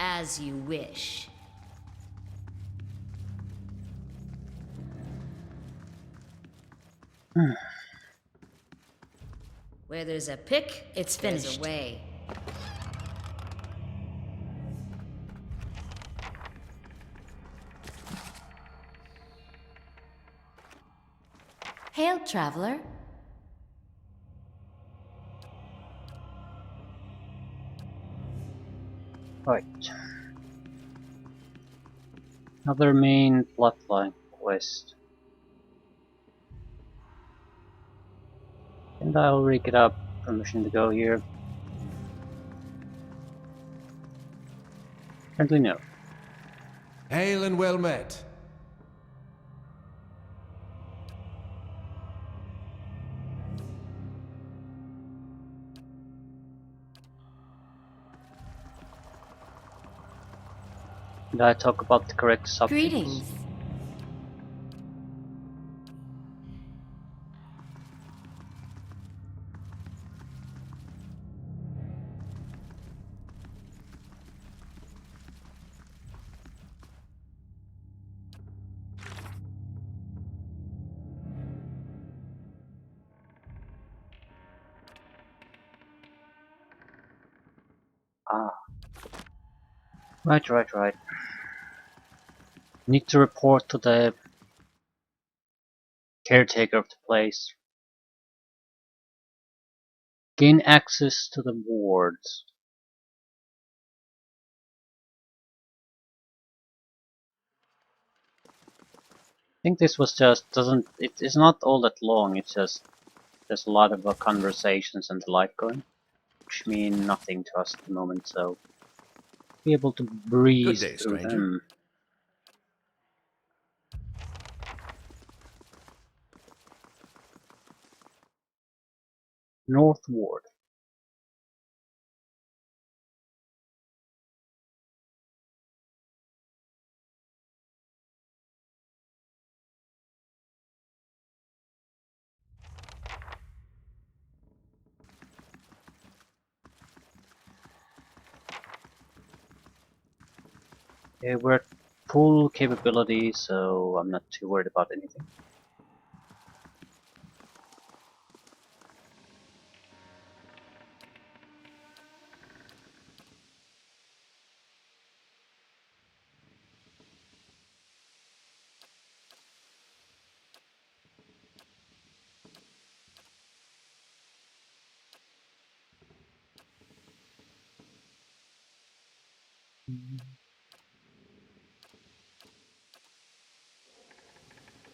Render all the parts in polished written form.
As you wish. Where there's a pick, it's finished. There's a way. Hail, traveler. Right. Another main plotline quest. And I'll rig it up. Permission to go here. Apparently no. Hail and well met. Did I talk about the correct subjects? Greetings. Ah. Right. Need to report to the caretaker of the place. Gain access to the wards. I think this was just it's not all that long, it's just there's a lot of conversations and the like going, which mean nothing to us at the moment, so be able to Good breeze day, through stranger. them. North Ward. Yeah, we're at full capability, so I'm not too worried about anything.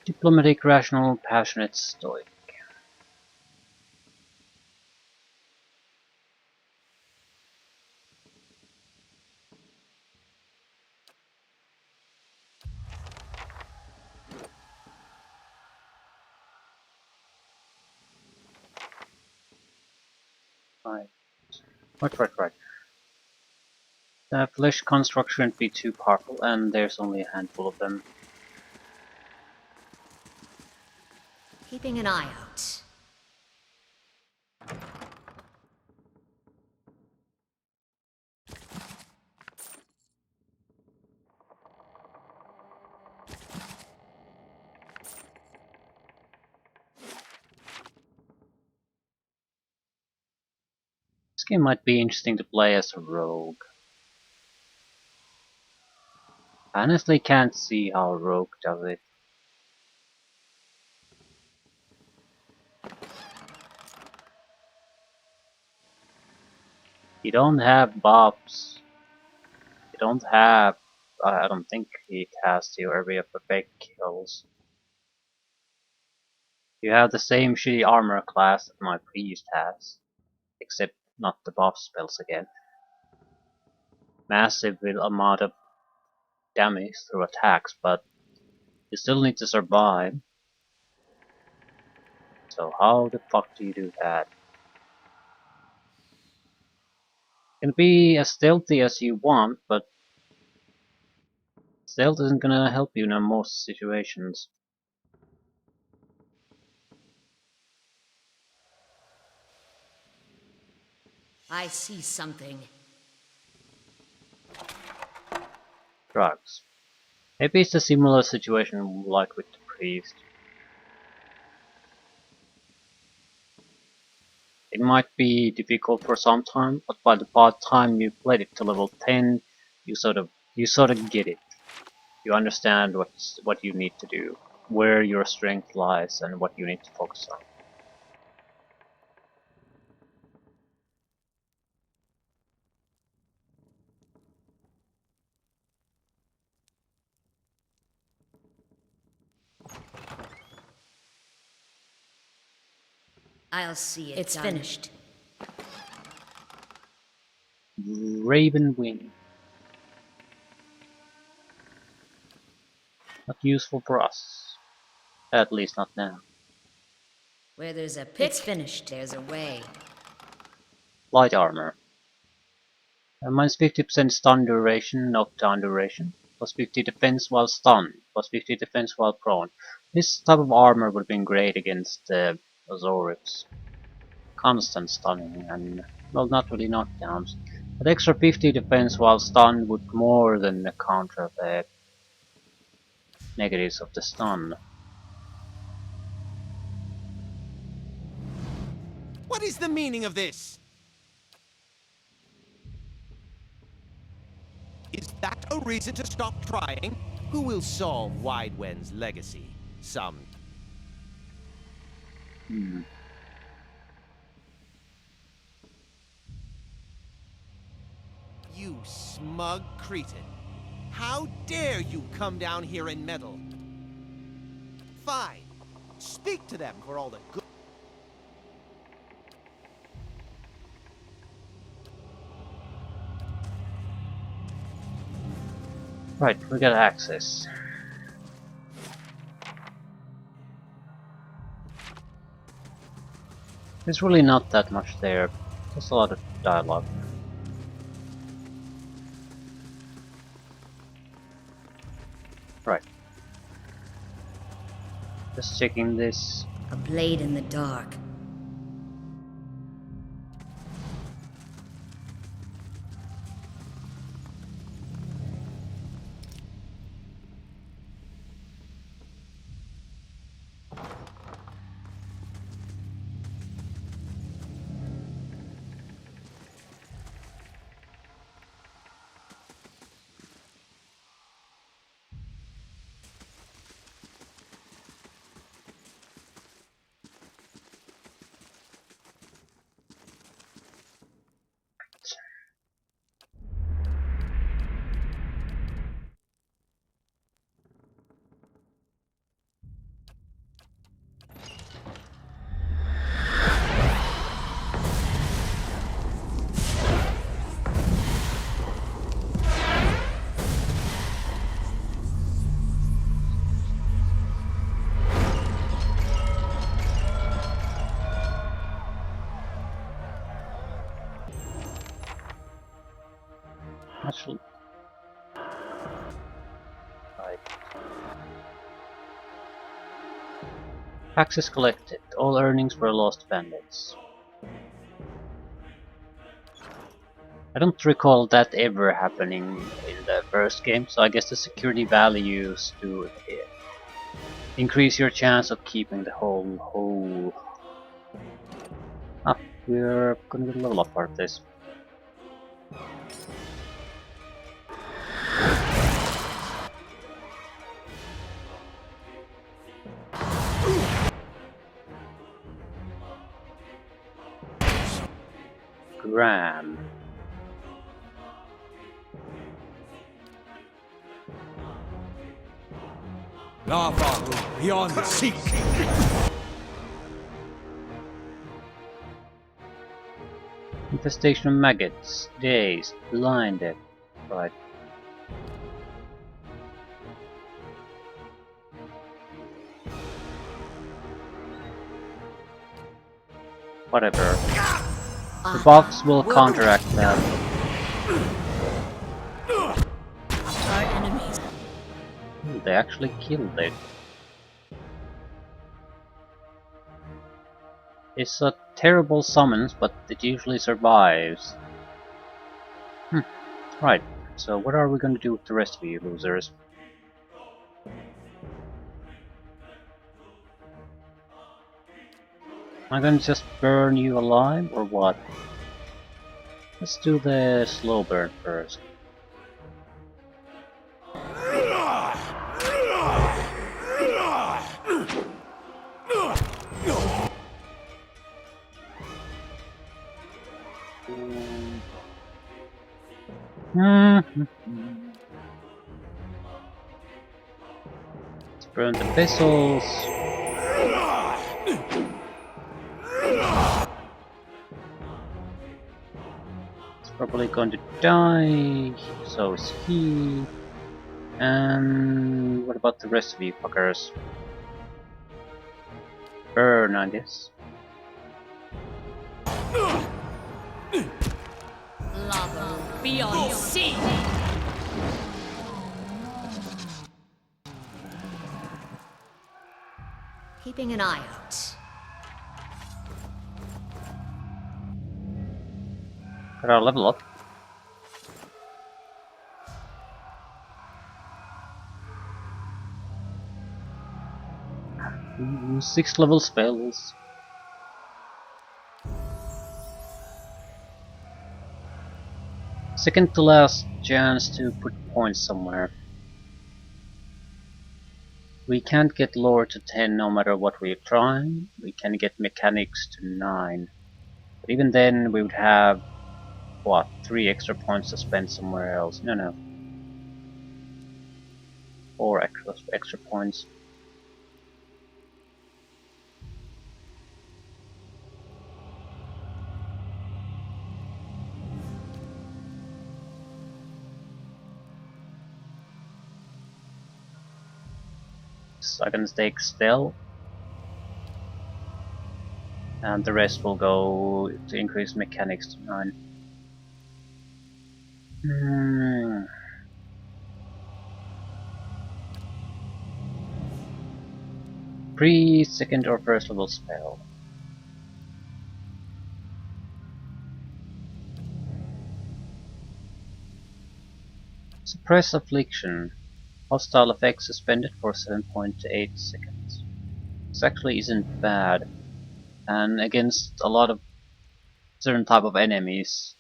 Diplomatic, rational, passionate, stoic. Right. Right. The flesh construct shouldn't be too powerful, and there's only a handful of them. Keeping an eye out. This game might be interesting to play as a rogue. I honestly can't see how a rogue does it. You don't have buffs. You don't have... I don't think he casts your area for big kills. You have the same shitty armor class that my priest has. Except not the buff spells again. Massive amount of damage through attacks, but you still need to survive. So how the fuck do you do that? You can be as stealthy as you want, but stealth isn't gonna help you in most situations. I see something. drugs. Maybe it's a similar situation like with the priest. It might be difficult for some time, but by the time you played it to level 10, you sort of get it. You understand what you need to do, where your strength lies, and what you need to focus on. I'll see it. It's done. Finished. Raven wing. Not useful for us. At least not now. Where there's a pick, it's finished. There's a way. Light armor. Minus 50% stun duration, knockdown duration. Plus 50 defense while stunned. Plus 50 defense while prone. This type of armor would have been great against Azorius. Constant stunning and, well, not really knockdowns. But extra 50 defense while stunned would more than counter the negatives of the stun. What is the meaning of this? Is that a reason to stop trying? Who will solve Widewen's legacy? Some. You smug cretin. How dare you come down here and meddle? Fine. Speak to them for all the good. Right, we got access. There's really not that much there. Just a lot of dialogue. Right. Just checking this. A blade in the dark. Actually. Right. Taxes collected. All earnings were lost to bandits. I don't recall that ever happening in the first game, so I guess the security values to increase your chance of keeping the whole. Ah, we're gonna get a level up part of this. Graham. Lava beyond the sea. Infestation of maggots, dazed, blinded. Right. Whatever. The buffs will counteract that. Our enemies. Ooh, they actually killed it. It's a terrible summons, but it usually survives. Right. So what are we going to do with the rest of you losers? Am I going to just burn you alive or what? Let's do the slow burn first. Let's burn the vessels. He's probably going to die. So is he. And what about the rest of you fuckers? Burn, I guess. Lava beyond sea. Keeping an eye out. Got our level up. Ooh, 6 level spells. Second to last chance to put points somewhere. We can't get lore to 10 no matter what we're trying. We can get mechanics to 9. But even then we would have, what, 3 extra points to spend somewhere else. No. 4 extra points. So I can take Stealth. And the rest will go to increase mechanics to 9. Second or first level spell. Suppress Affliction. Hostile effect suspended for 7.8 seconds. This actually isn't bad. And against a lot of certain type of enemies,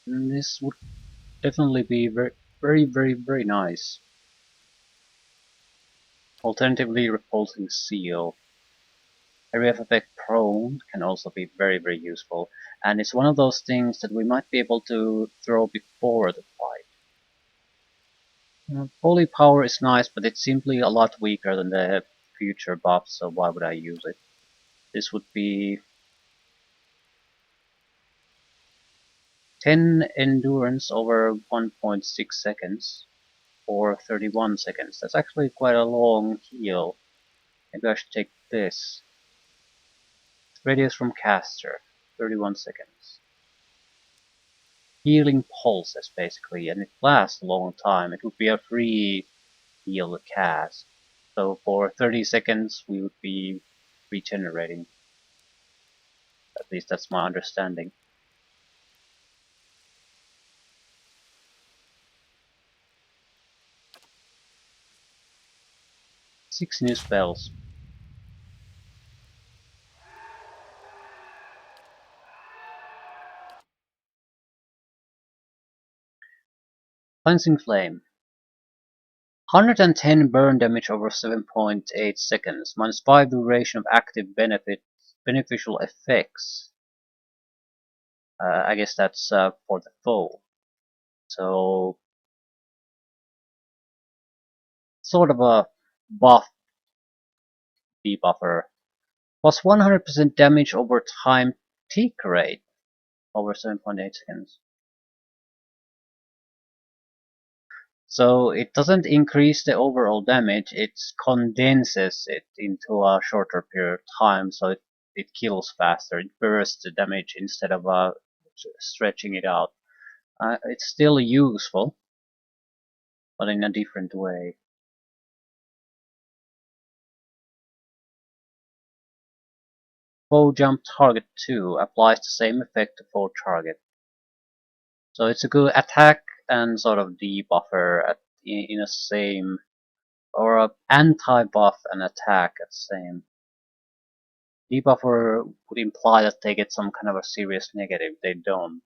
this would definitely be very nice. Alternatively, Repulsing Seal. Area of Effect Prone can also be very useful, and it's one of those things that we might be able to throw before the fight. Holy Power is nice, but it's simply a lot weaker than the future buff, so why would I use it? This would be 10 endurance over 1.6 seconds or 31 seconds. That's actually quite a long heal. Maybe I should take this. Radius from caster, 31 seconds. Healing pulses basically, and it lasts a long time. It would be a free heal cast. So for 30 seconds we would be regenerating. At least that's my understanding. Six new spells. Cleansing Flame. 110 burn damage over 7.8 seconds, minus 5 duration of active beneficial effects. I guess that's for the foe. So, sort of a buff debuffer. Plus 100% damage over time tick rate over 7.8 seconds. So it doesn't increase the overall damage, it condenses it into a shorter period of time, so it kills faster, it bursts the damage instead of stretching it out. It's still useful, but in a different way. Foe Jump Target 2 applies the same effect to foe target. So it's a good attack and sort of debuffer in a same, or a anti-buff and attack at same. Debuffer would imply that they get some kind of a serious negative. They don't.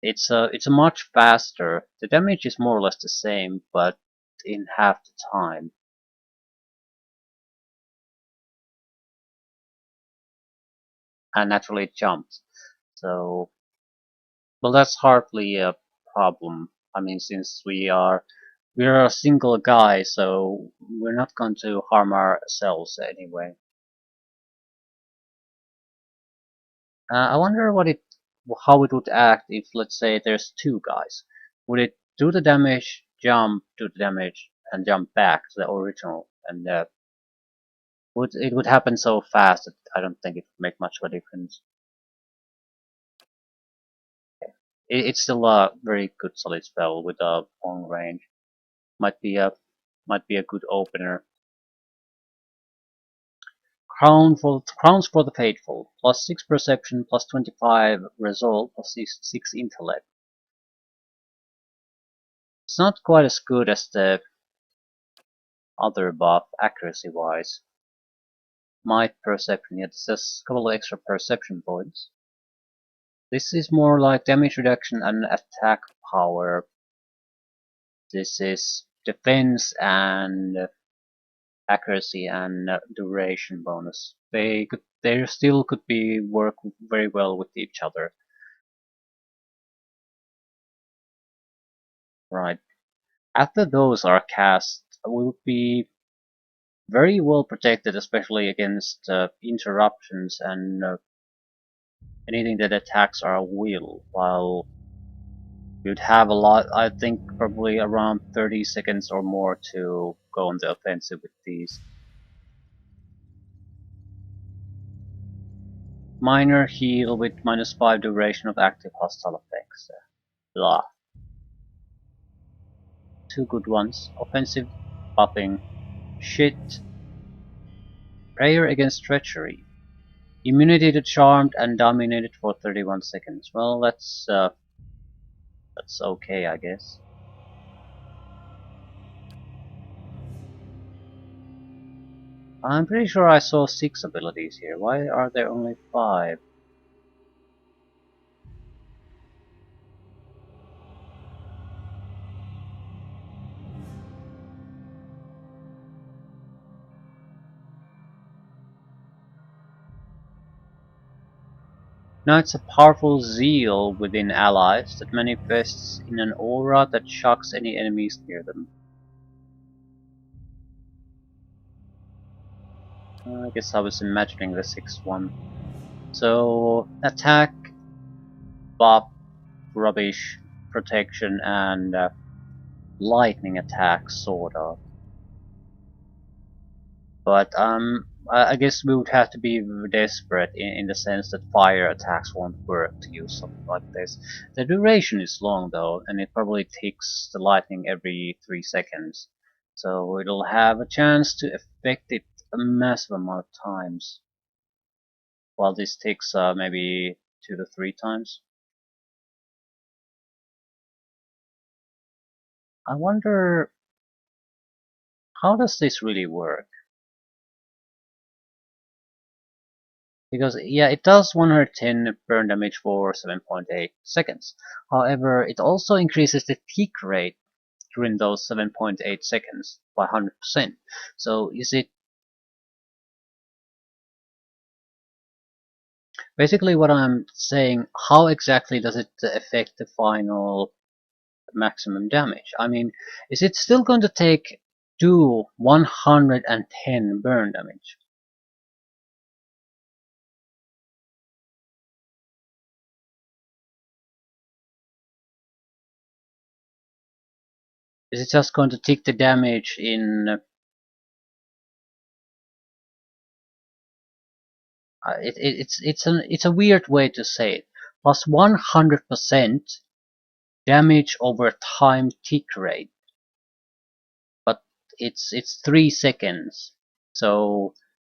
It's a much faster. The damage is more or less the same, but in half the time. And naturally it jumps. So, well, that's hardly a problem. I mean, since we're a single guy, so we're not going to harm ourselves anyway. I wonder how it would act if, let's say, there's two guys. Would it do the damage, jump, do the damage, and jump back to the original? And it would happen so fast that I don't think it would make much of a difference. It's still a very good solid spell with a long range. Might be a good opener. Crowns for the faithful. +6 perception, +25 resolve, +6 intellect. It's not quite as good as the other buff accuracy wise. Might perception, yet this has a couple of extra perception points. This is more like damage reduction and attack power. This is defense and accuracy and duration bonus. They still could be work very well with each other. Right. After those are cast, we'll be very well protected, especially against interruptions and anything that attacks our will. While you'd have a lot, I think probably around 30 seconds or more to go on the offensive with these. Minor heal with -5 duration of active hostile effects. Blah. Two good ones. Offensive, buffing. Shit. Prayer against treachery. Immunity to charmed and dominated for 31 seconds. Well, that's okay, I guess. I'm pretty sure I saw 6 abilities here. Why are there only 5? Now it's a powerful zeal within allies that manifests in an aura that shocks any enemies near them. I guess I was imagining the 6th one. So, attack, buff, rubbish, protection, and lightning attack, sort of. But I guess we would have to be desperate in the sense that fire attacks won't work to use something like this. The duration is long though, and it probably ticks the lightning every 3 seconds. So it'll have a chance to affect it a massive amount of times. While this ticks maybe 2 to 3 times. I wonder, how does this really work? Because, yeah, it does 110 burn damage for 7.8 seconds. However, it also increases the tick rate during those 7.8 seconds by 100%. So is it... Basically what I'm saying, how exactly does it affect the final maximum damage? I mean, is it still going to do 110 burn damage? Is it just going to tick the damage in... it's a weird way to say it. Plus 100% damage over time tick rate. But it's 3 seconds. So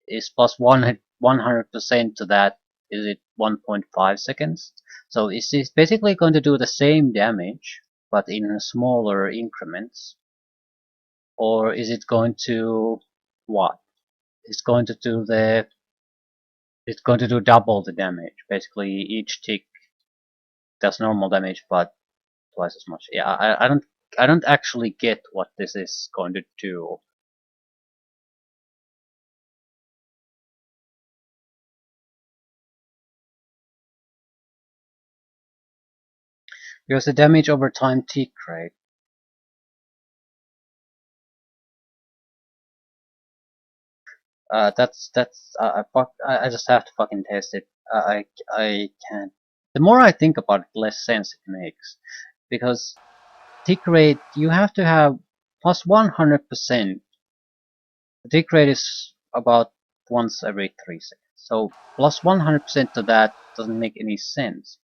is plus 100% to that, is it 1.5 seconds. So is this basically going to do the same damage, but in smaller increments? Or is it going to what? It's going to do double the damage. Basically, each tick does normal damage, but twice as much. Yeah, I don't actually get what this is going to do. Because the damage over time tick rate. I just have to fucking test it. I can't. The more I think about it, less sense it makes. Because tick rate, you have to have plus 100%. The tick rate is about once every 3 seconds. So plus 100% to that doesn't make any sense.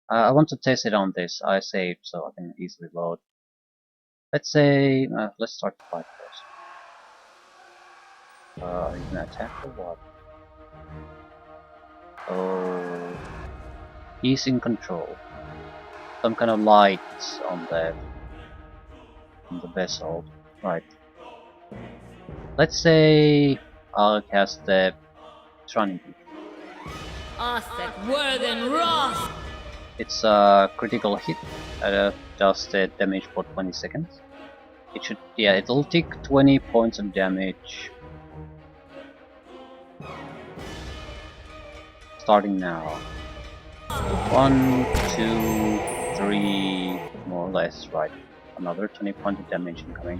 I want to test it on this. I saved so I can easily load. Let's say, let's start the fight first. Are you gonna attack or what? Oh, he's in control. Some kind of light on the vessel. Right. Let's say I'll cast the Trunning. It's a critical hit. Does the damage for 20 seconds. It should, yeah, it'll take 20 points of damage. Starting now. 1, 2, 3, more or less, right. Another 20 points of damage incoming.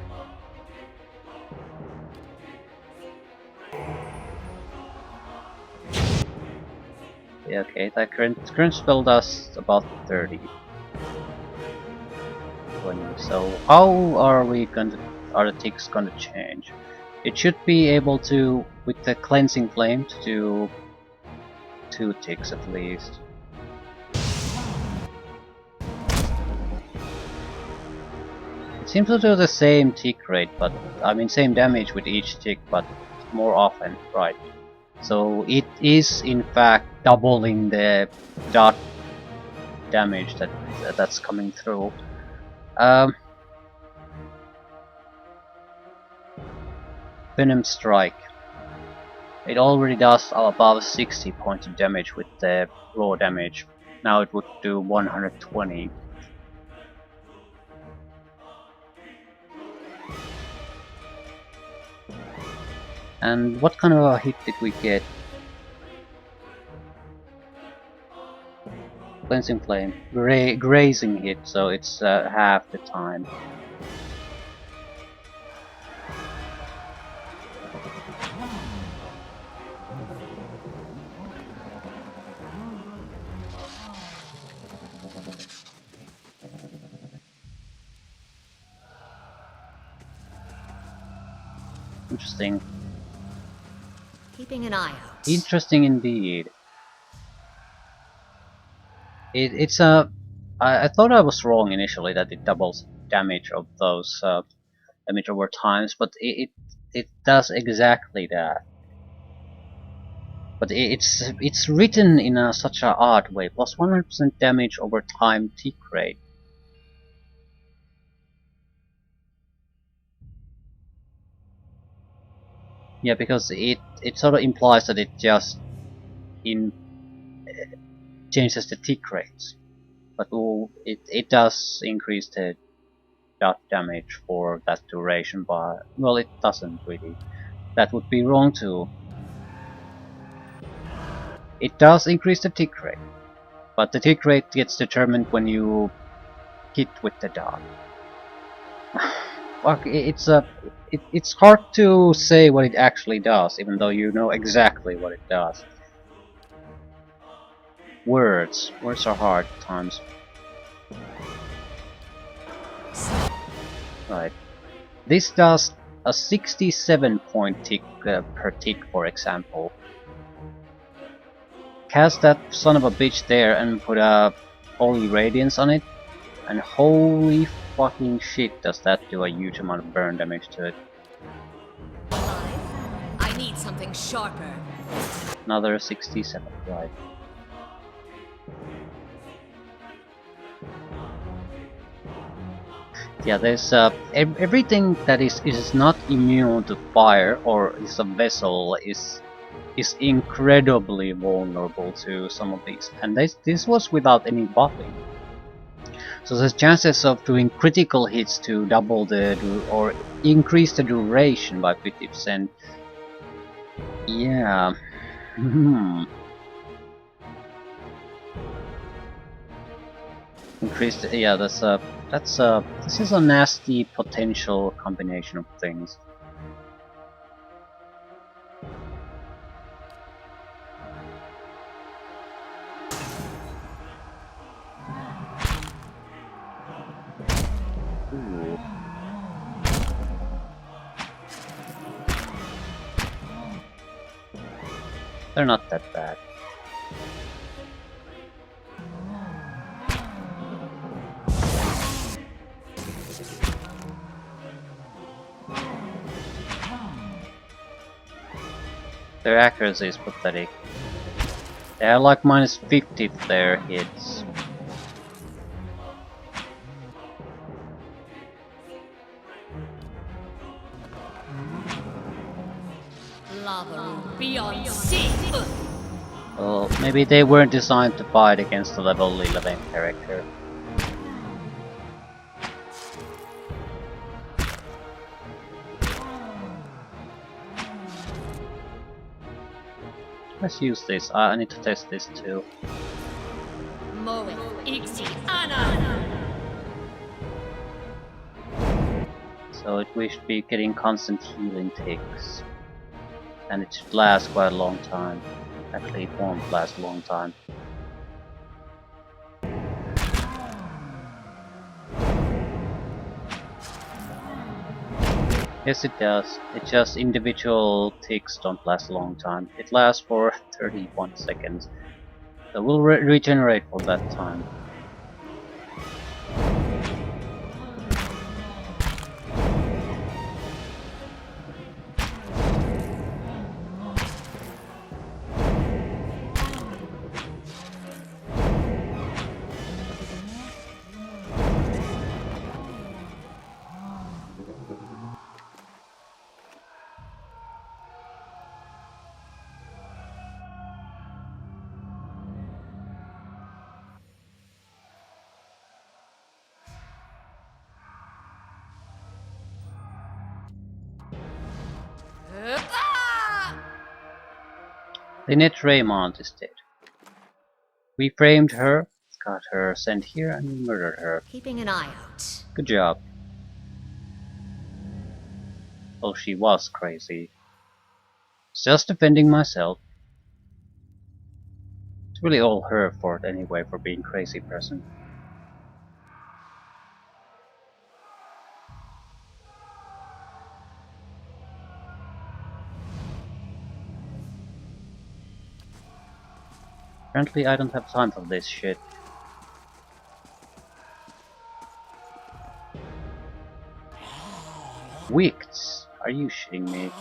Yeah, okay, that current spell does about 30. 20. So how are the ticks gonna change? It should be able to, with the cleansing flame, to do 2 ticks at least. It seems to do the same tick rate, but I mean same damage with each tick, but more often, right? So it is in fact doubling the dot damage that's coming through. Venom Strike. It already does above 60 points of damage with the raw damage. Now it would do 120. And what kind of a hit did we get? Cleansing Flame. Grazing hit, so it's half the time. Interesting. Keeping an eye out. Interesting indeed. It's a. I thought I was wrong initially that it doubles damage of those damage over times, but it does exactly that. But it's written in such a odd way. Plus 100% damage over time tick rate. Yeah, because it sort of implies that it just changes the tick rates, but it does increase the dot damage for that duration. But well, it doesn't really. That would be wrong too. It does increase the tick rate, but the tick rate gets determined when you hit with the dot. Well, it's hard to say what it actually does, even though you know exactly what it does. Words are hard at times. Right. This does a 67 point tick per tick, for example. Cast that son of a bitch there and put a Holy Radiance on it, and holy fucking shit does that do a huge amount of burn damage to it. I need something sharper. Another 67, right. Yeah, there's everything that is not immune to fire or is a vessel is incredibly vulnerable to some of these, and this was without any buffing. So the chances of doing critical hits to double or increase the duration by 50%. Yeah. Increased. Yeah, this is a nasty potential combination of things. Ooh. They're not that bad. Their accuracy is pathetic. They are like minus 50 for their hits. Lava room beyond sea. Well, maybe they weren't designed to fight against a level 11 character. Let's use this. I need to test this too. Moe Ixi Ana. So we should be getting constant healing ticks. And it should last quite a long time. Actually, it won't last a long time. Yes, it does. It's just individual ticks don't last a long time. It lasts for 31 seconds. So we'll regenerate for that time. Lynette Raymond is dead. We framed her, got her sent here, and we murdered her. Keeping an eye out. Good job. Well, she was crazy. Just defending myself. It's really all her fault anyway for being crazy person. Apparently I don't have time for this shit. Wicts? Are you shitting me?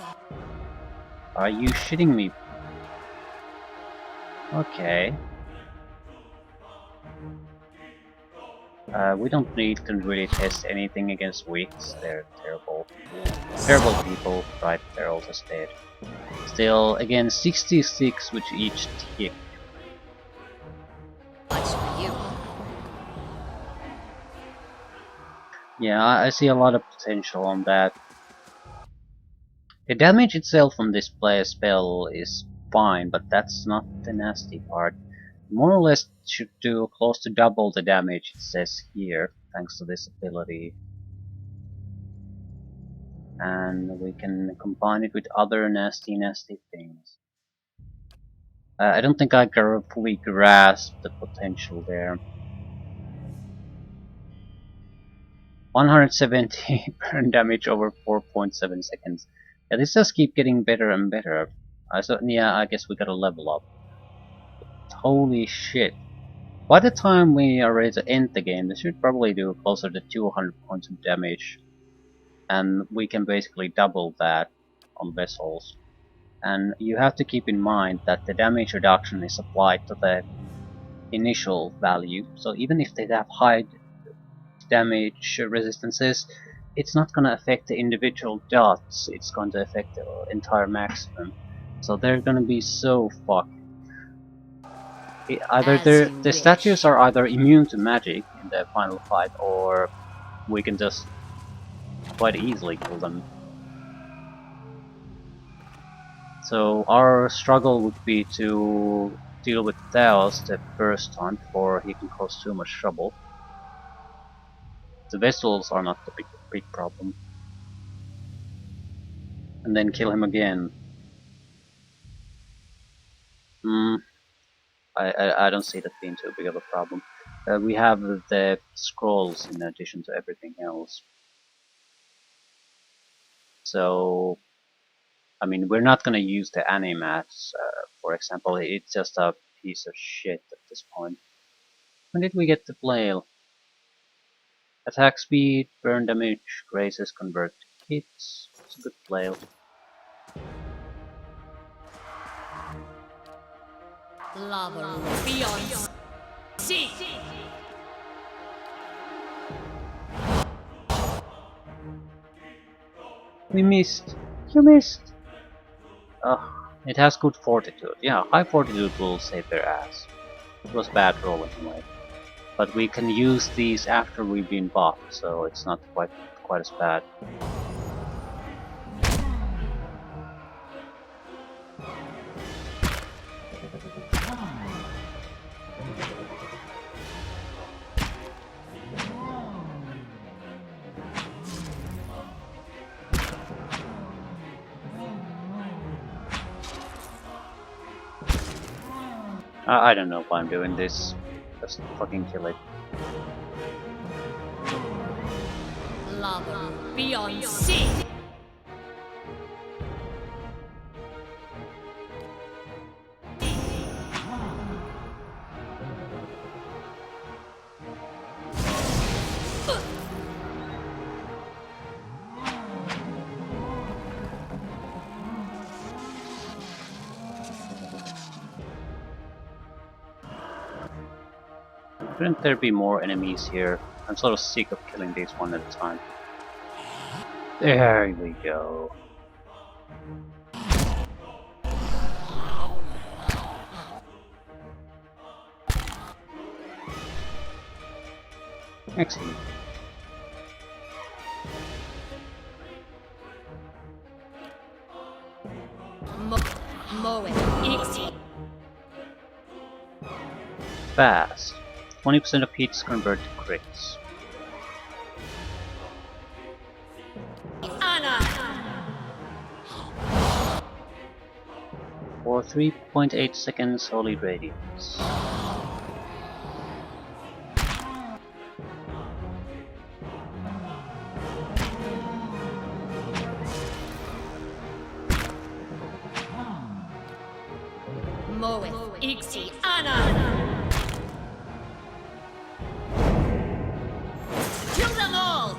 Are you shitting me? Okay. We don't need to really test anything against Wicts. They're terrible. Terrible people, right? They're all just dead. Still, again, 66 with each tick. What's for you? Yeah, I see a lot of potential on that. The damage itself from this player spell is fine, but that's not the nasty part. More or less should do close to double the damage it says here, thanks to this ability. And we can combine it with other nasty things. I don't think I fully grasp the potential there. 170 burn damage over 4.7 seconds. Yeah, this does keep getting better and better. Yeah, I guess we gotta level up. Holy shit. By the time we are ready to end the game, this should probably do closer to 200 points of damage. And we can basically double that on vessels. And you have to keep in mind that the damage reduction is applied to the initial value. So even if they have high damage resistances, it's not going to affect the individual dots, it's going to affect the entire maximum. So they're going to be so fucked. Either As you the statues wish. are either immune to magic in the final fight, or we can just quite easily kill them. So our struggle would be to deal with Theos the first time before he can cause too much trouble. The vessels are not the big problem. And then kill him again. Hmm, I don't see that being too big of a problem. We have the scrolls in addition to everything else. So, I mean, we're not gonna use the animats, for example. It's just a piece of shit at this point. When did we get the flail? Attack speed, burn damage, graces convert to hits. It's a good flail. Lava beyond sea. We missed. You missed. It has good fortitude. Yeah, high fortitude will save their ass. It was bad roll anyway. But we can use these after we've been buffed, so it's not quite as bad. I don't know why I'm doing this. Just fucking kill it. Lava beyond sea. Couldn't there be more enemies here? I'm sort of sick of killing these one at a time. There we go. Excellent. Moe. Ixi. Fast. 20% of hits convert to crits. Anna. For 3.8 seconds, Holy Radiance. Moe. Ixi. Anna. Kill them all.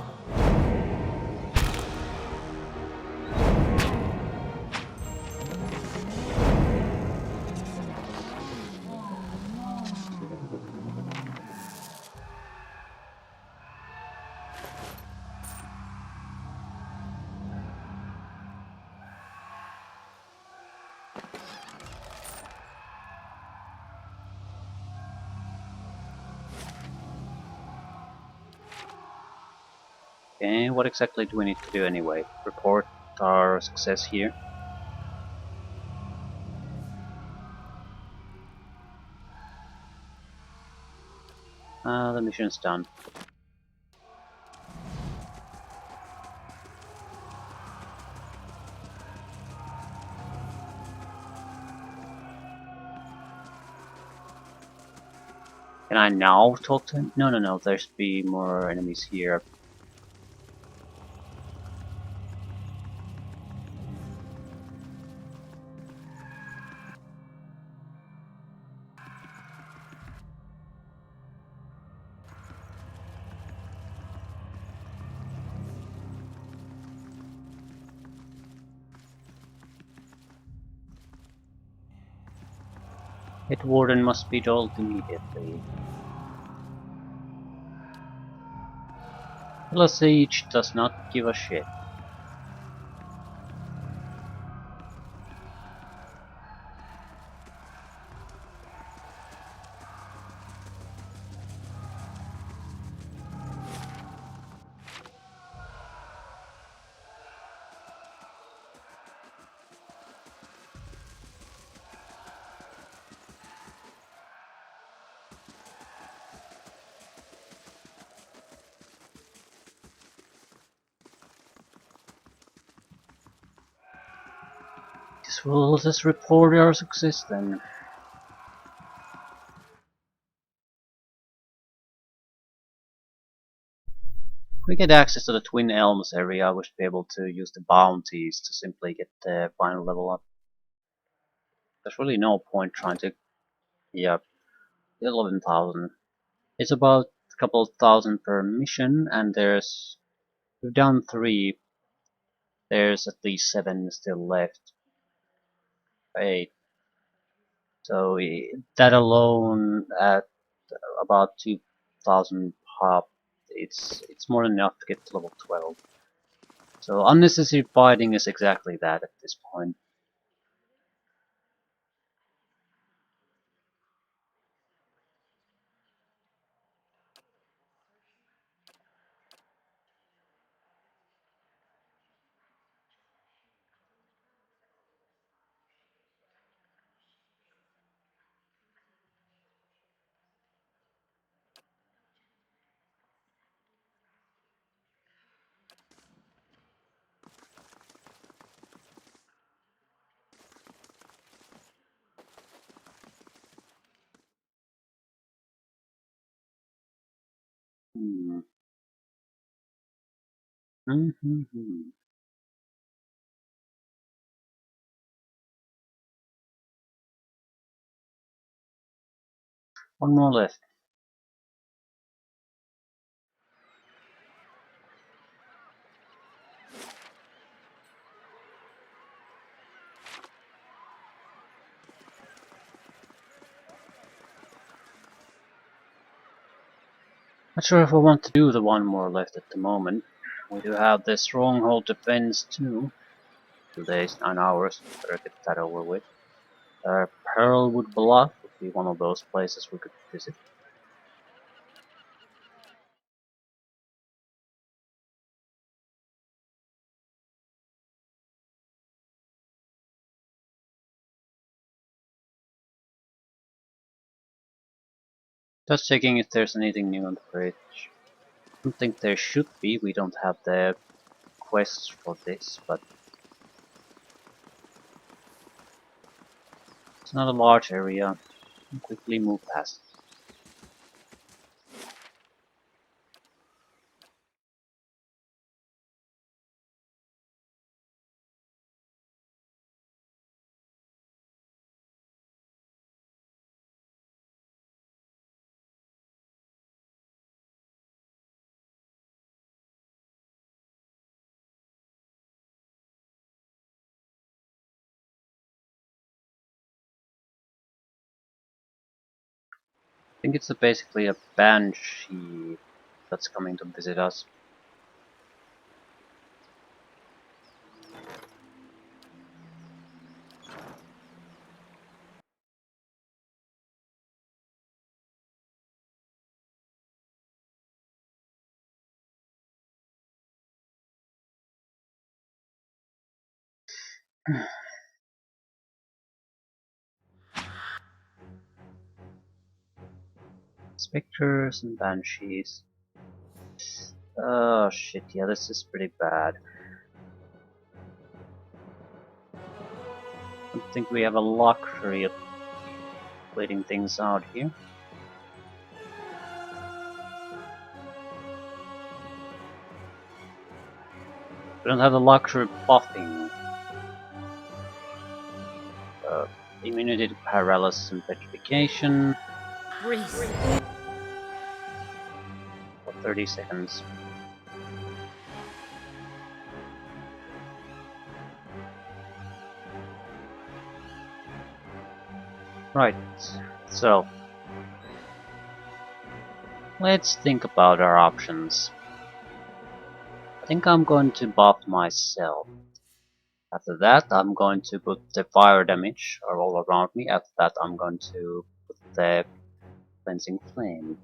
Okay, what exactly do we need to do anyway? Report our success here. The mission's done. Can I now talk to him? No, there's be more enemies here. Head Warden must be told immediately. The siege does not give a shit. This will just report our success then. If we get access to the Twin Elms area, we should be able to use the bounties to simply get the final level up. There's really no point trying to... Yeah, 11,000. It's about a couple of thousand per mission, and we've done 3. There's at least 7 still left. 8. So that alone at about 2,000 pop, it's more than enough to get to level 12. So unnecessary fighting is exactly that at this point. Hmm. One more left. Not sure if I want to do the one more left at the moment. We do have the stronghold defense too. 2 days, 9 hours. Better get that over with. Pearlwood Bluff would be one of those places we could visit. Just checking if there's anything new on the bridge. I don't think there should be. We don't have the quests for this, but it's not a large area. We'll quickly move past. I think it's basically a banshee that's coming to visit us. Spectres and banshees. Oh shit, yeah, this is pretty bad. I don't think we have a luxury of waiting things out here. We don't have the luxury of buffing. Immunity to paralysis and petrification Breathe. for 30 seconds. Right, so let's think about our options. I think I'm going to buff myself. After that, I'm going to put the fire damage all around me. After that, I'm going to put the cleansing flame.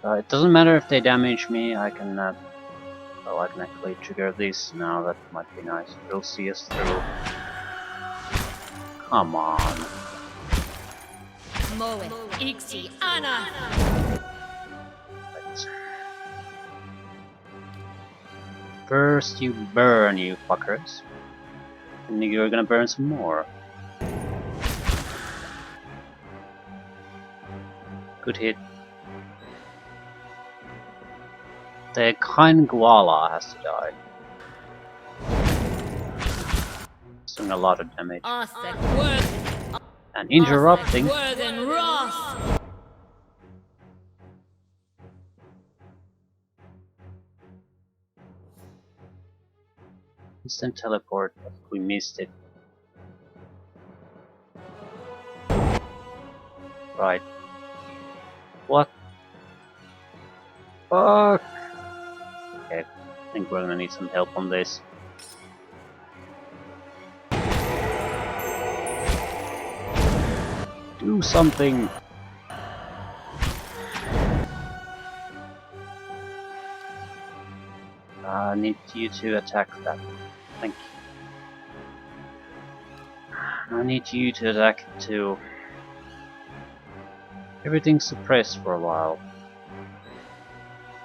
It doesn't matter if they damage me. I can, well, I can actually trigger this now. That might be nice. It'll see us through. Come on. Right. First you burn, you fuckers. And you're gonna burn some more. Good hit. The kind Guala has to die. It's doing a lot of damage. And interrupting. Instant teleport, but we missed it. Right. What? Fuck! Okay, I think we're gonna need some help on this. Do something! I need you to attack that. Thank you. I need you to attack it too. Everything's suppressed for a while.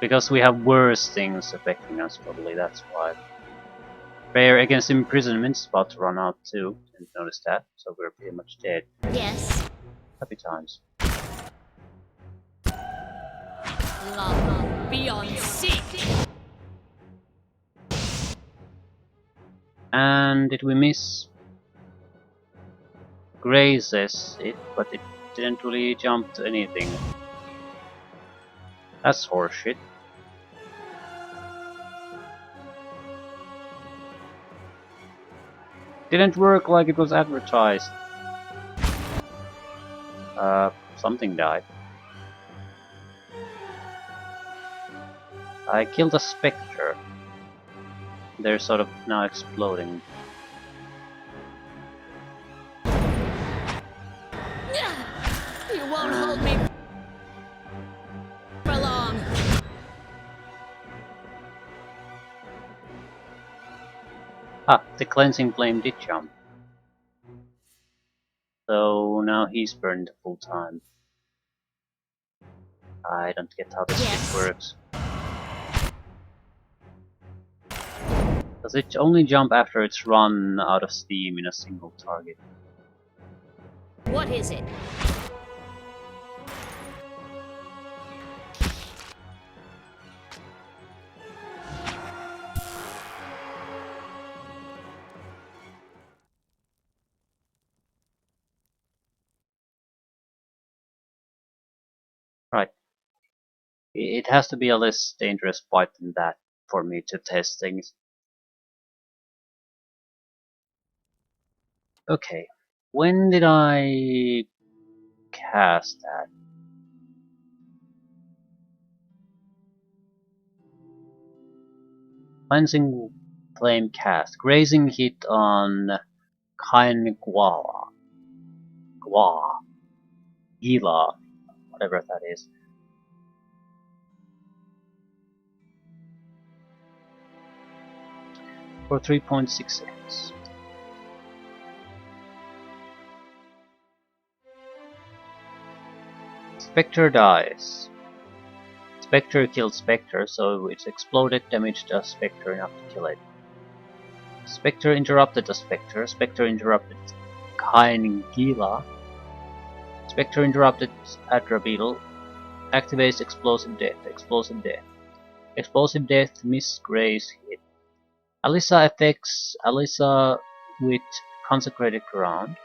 Because we have worse things affecting us, probably, that's why. Prayer against imprisonment's about to run out too. Didn't notice that, so we're pretty much dead. Yes. Happy times. Love beyond seek. And did we miss? Grazes it, but it didn't really jump to anything. That's horseshit. Didn't work like it was advertised. Something died. I killed a spectre. They're sort of now exploding. You won't hold me for long. Ah, the cleansing flame did jump. So now he's burned full time. I don't get how this shit works. Does it only jump after it's run out of steam in a single target? What is it? Right. It has to be a less dangerous fight than that for me to test things. Okay. When did I cast that? Cleansing flame cast. Grazing hit on Kain Guala. Gua. Gila. Whatever that is. For 3.6 seconds. Spectre dies. Spectre killed Spectre, so its exploded damaged a Spectre enough to kill it. Spectre interrupted a Spectre. Spectre interrupted Kain Gila. Spectre interrupted Adra Beetle. Activates explosive death. Explosive death. Explosive death. Miss Grace hit. Alyssa affects Alyssa with consecrated ground.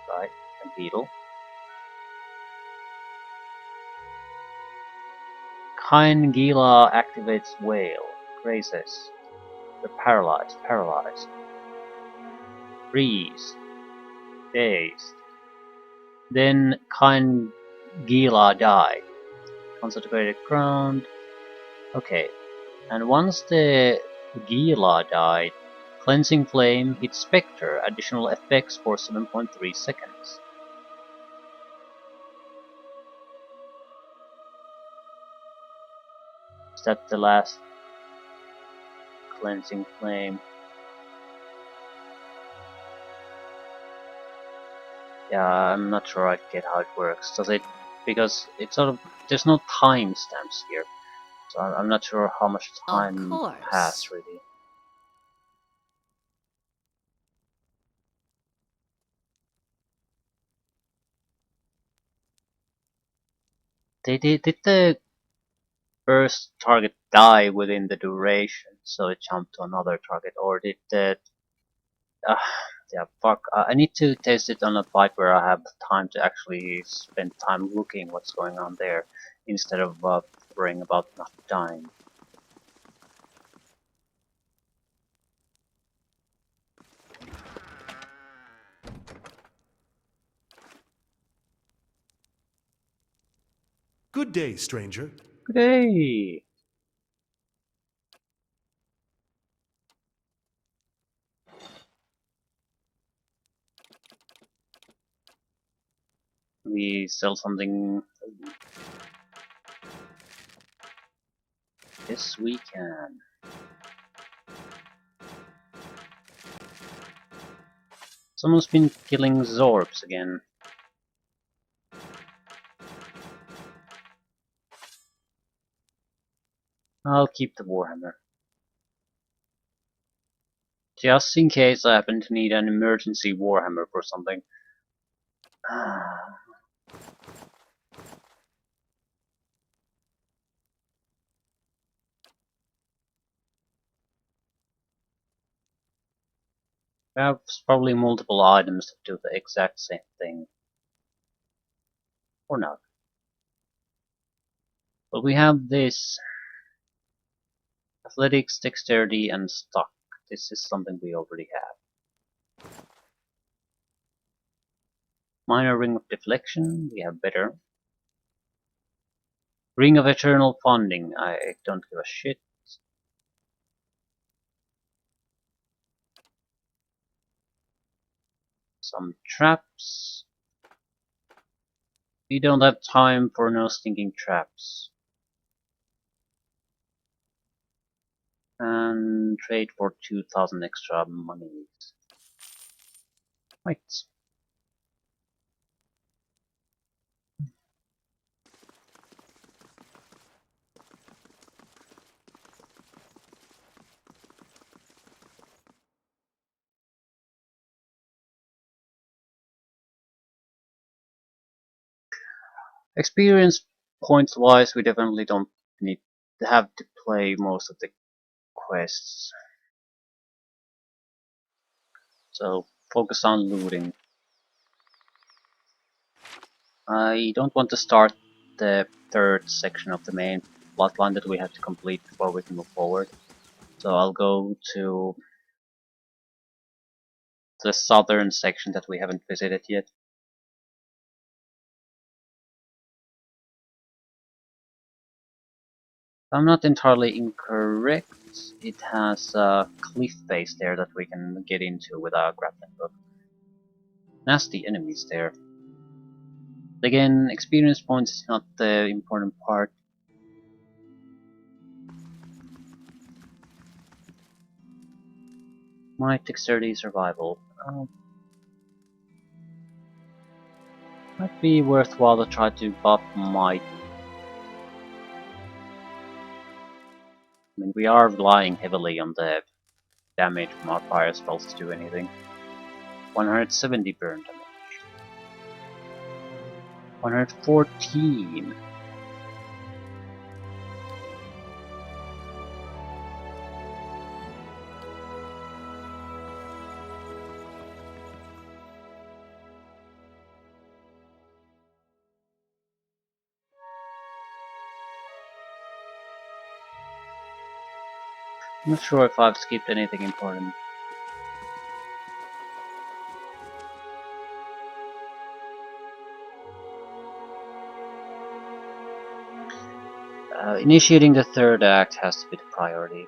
Right, and Beetle. Kain Gila activates Whale. Grazes. They're paralyzed, paralyzed. Freeze. Dazed. Then Gila died. Concentrated ground. Okay. And once the Gila died, Cleansing Flame hit Spectre, additional effects for 7.3 seconds. Is that the last Cleansing Flame? Yeah, I'm not sure I get how it works. Does it? Because it's sort of, there's no timestamps here, so I'm not sure how much Of time course. passed really. Did the first target die within the duration, so it jumped to another target, or did the uh, yeah, fuck. I need to test it on a fight where I have time to actually spend time looking what's going on there, instead of worrying about not dying. Good day, stranger. Good day! We sell something. Yes, we can. Someone's been killing Zorbs again. I'll keep the Warhammer. Just in case I happen to need an emergency Warhammer for something. We have probably multiple items that do the exact same thing. Or not. But we have this. Athletics, dexterity, and stock. This is something we already have. Minor Ring of Deflection, we have better. Ring of Eternal Funding, I don't give a shit. Some traps. We don't have time for no stinking traps. And trade for 2,000 extra money. Right. Experience points wise, we definitely don't need to have to play most of the quests. So focus on looting. I don't want to start the third section of the main plotline that we have to complete before we can move forward. So I'll go to the southern section that we haven't visited yet. If I'm not entirely incorrect, it has a cliff face there that we can get into with our grappling hook. Nasty enemies there. Again, experience points is not the important part. My dexterity survival. Might be worthwhile to try to buff might. I mean, we are relying heavily on the damage from our fire spells to do anything. 170 burn damage. 114. I'm not sure if I've skipped anything important. Initiating the third act has to be the priority.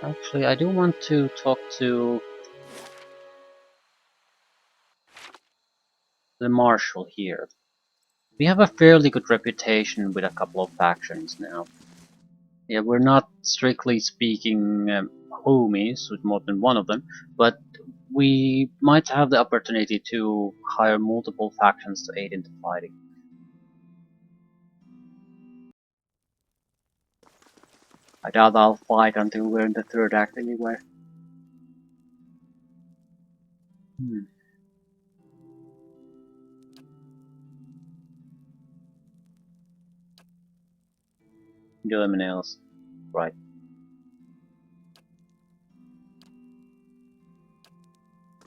Actually, I do want to talk to the marshal here. We have a fairly good reputation with a couple of factions now. Yeah, we're not strictly speaking homies with more than one of them, but we might have the opportunity to hire multiple factions to aid in the fighting. I doubt I'll fight until we're in the third act anyway. Anything else? Right.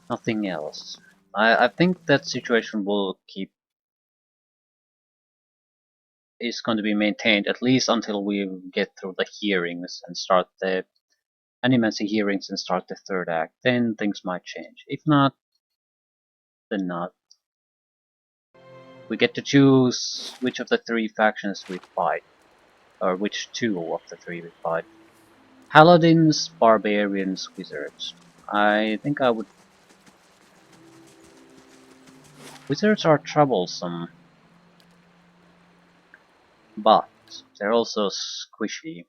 Nothing else. I think that situation will keep is going to be maintained at least until we get through the hearings and start the animacy hearings and start the third act. Then things might change. If not, then not. We get to choose which of the three factions we fight, or which two of the three we fight. Paladins, barbarians, wizards. I think I would. Wizards are troublesome, but they're also squishy.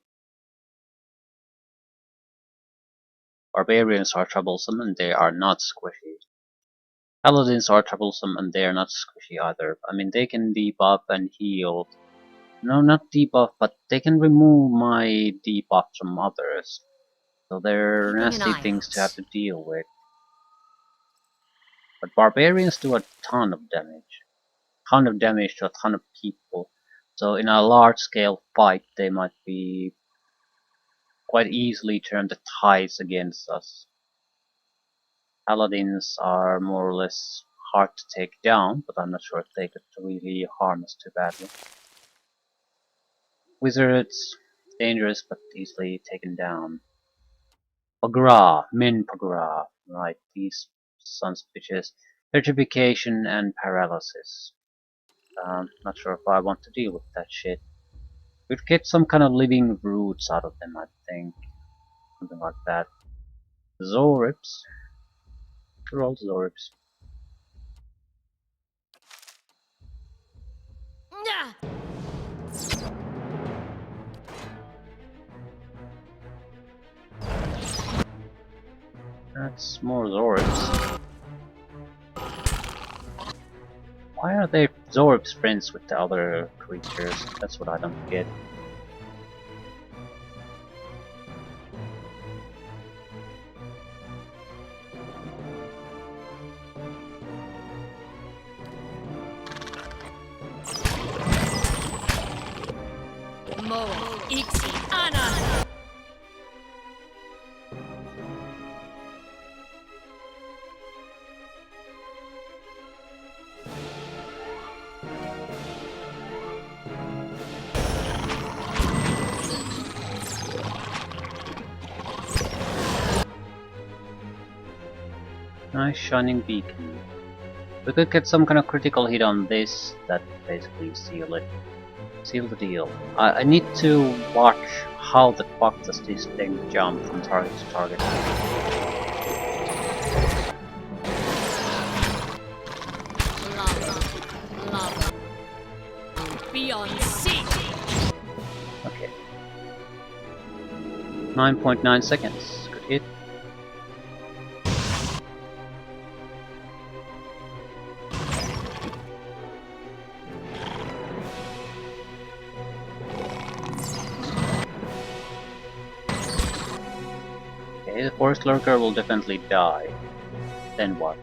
Barbarians are troublesome and they are not squishy. Paladins are troublesome and they are not squishy either. I mean, they can debuff and heal. No, not debuff, but they can remove my debuffs from others. So they're Keeping an nasty eye things to out. have to deal with. But barbarians do a ton of damage. Ton of damage to a ton of people. So in a large scale fight, they might be quite easily turn the tides against us. Paladins are more or less hard to take down, but I'm not sure if they could really harm us too badly. Wizards, dangerous but easily taken down. Pagra, Min Pagra, right, these sons of bitches. Petrification and paralysis. Not sure if I want to deal with that shit. We'd get some kind of living roots out of them, I think. Something like that. Zoribs. Good old Zoribs. Nah. That's more Zoribs. Why are they Zoribs friends with the other creatures? That's what I don't get. Moe, Ixi, Ana. Nice shining beacon. We could get some kind of critical hit on this, that basically seal it. Seal the deal. I need to watch how the fuck does this thing jump from target to target. Lava. Lava. Beyond sea. Okay. 9.9 seconds. Good hit. Okay, the forest lurker will definitely die. Then what?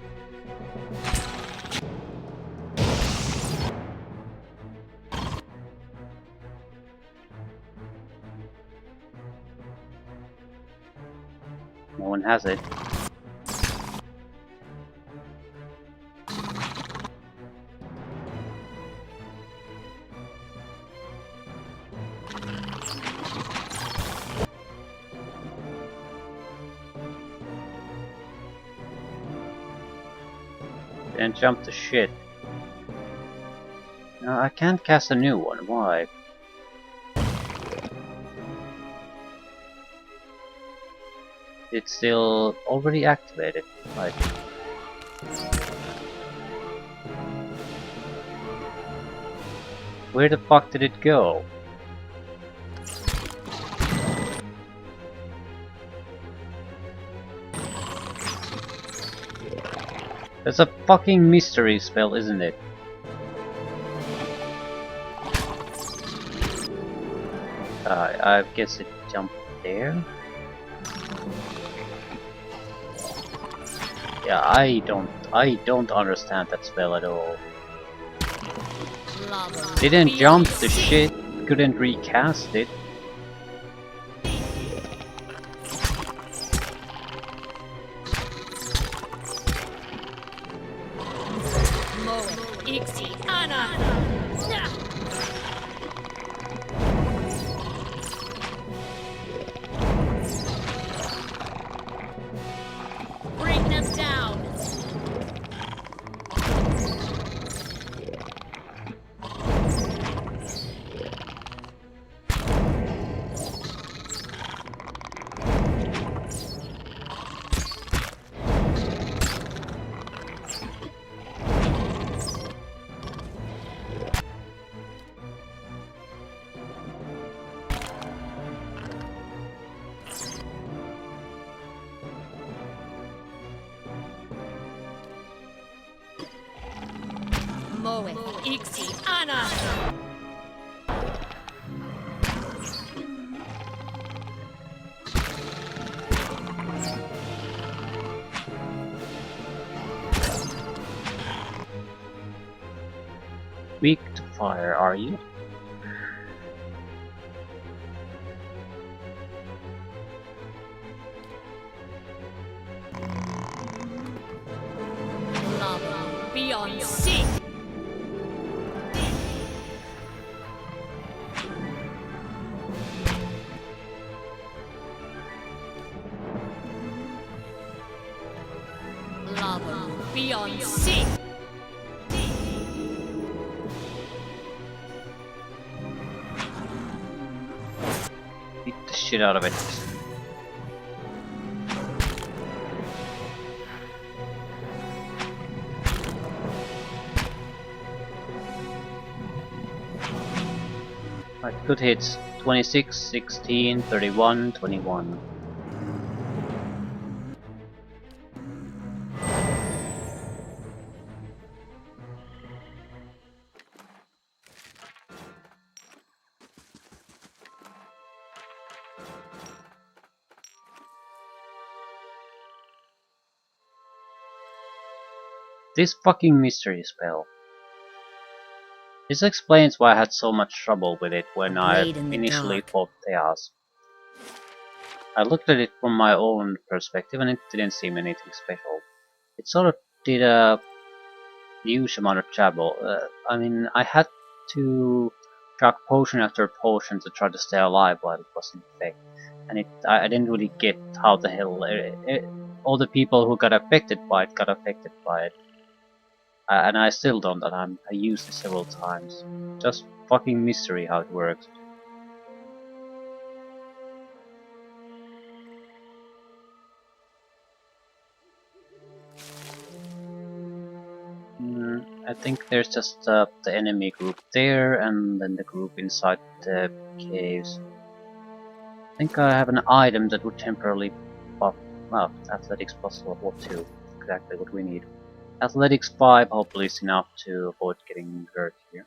No one has it. Then jump to shit. No, I can't cast a new one. Why? It's still already activated. Like, where the fuck did it go? That's a fucking mystery spell, isn't it? I guess it jumped there. Yeah, I don't understand that spell at all. Didn't jump the shit, couldn't recast it. Bring them down. Moe, Ixi, Ana. Weak to fire, are you? Lava, beyond sea. Lava, beyond sea. Beat the shit out of it. Right, good hits. 26, 16, 31, 21. This fucking mystery spell. This explains why I had so much trouble with it when I Blade in the initially dark. fought Theas. I looked at it from my own perspective and it didn't seem anything special. It sort of did a huge amount of trouble. I mean, I had to drag potion after potion to try to stay alive while it was in effect. And I didn't really get how the hell all the people who got affected by it got affected by it. And I still don't, and I used it several times. Just fucking mystery how it works. I think there's just the enemy group there, and then the group inside the caves. I think I have an item that would temporarily buff, well, athletics plus level 2, exactly what we need. Athletics 5 hopefully is enough to avoid getting hurt here.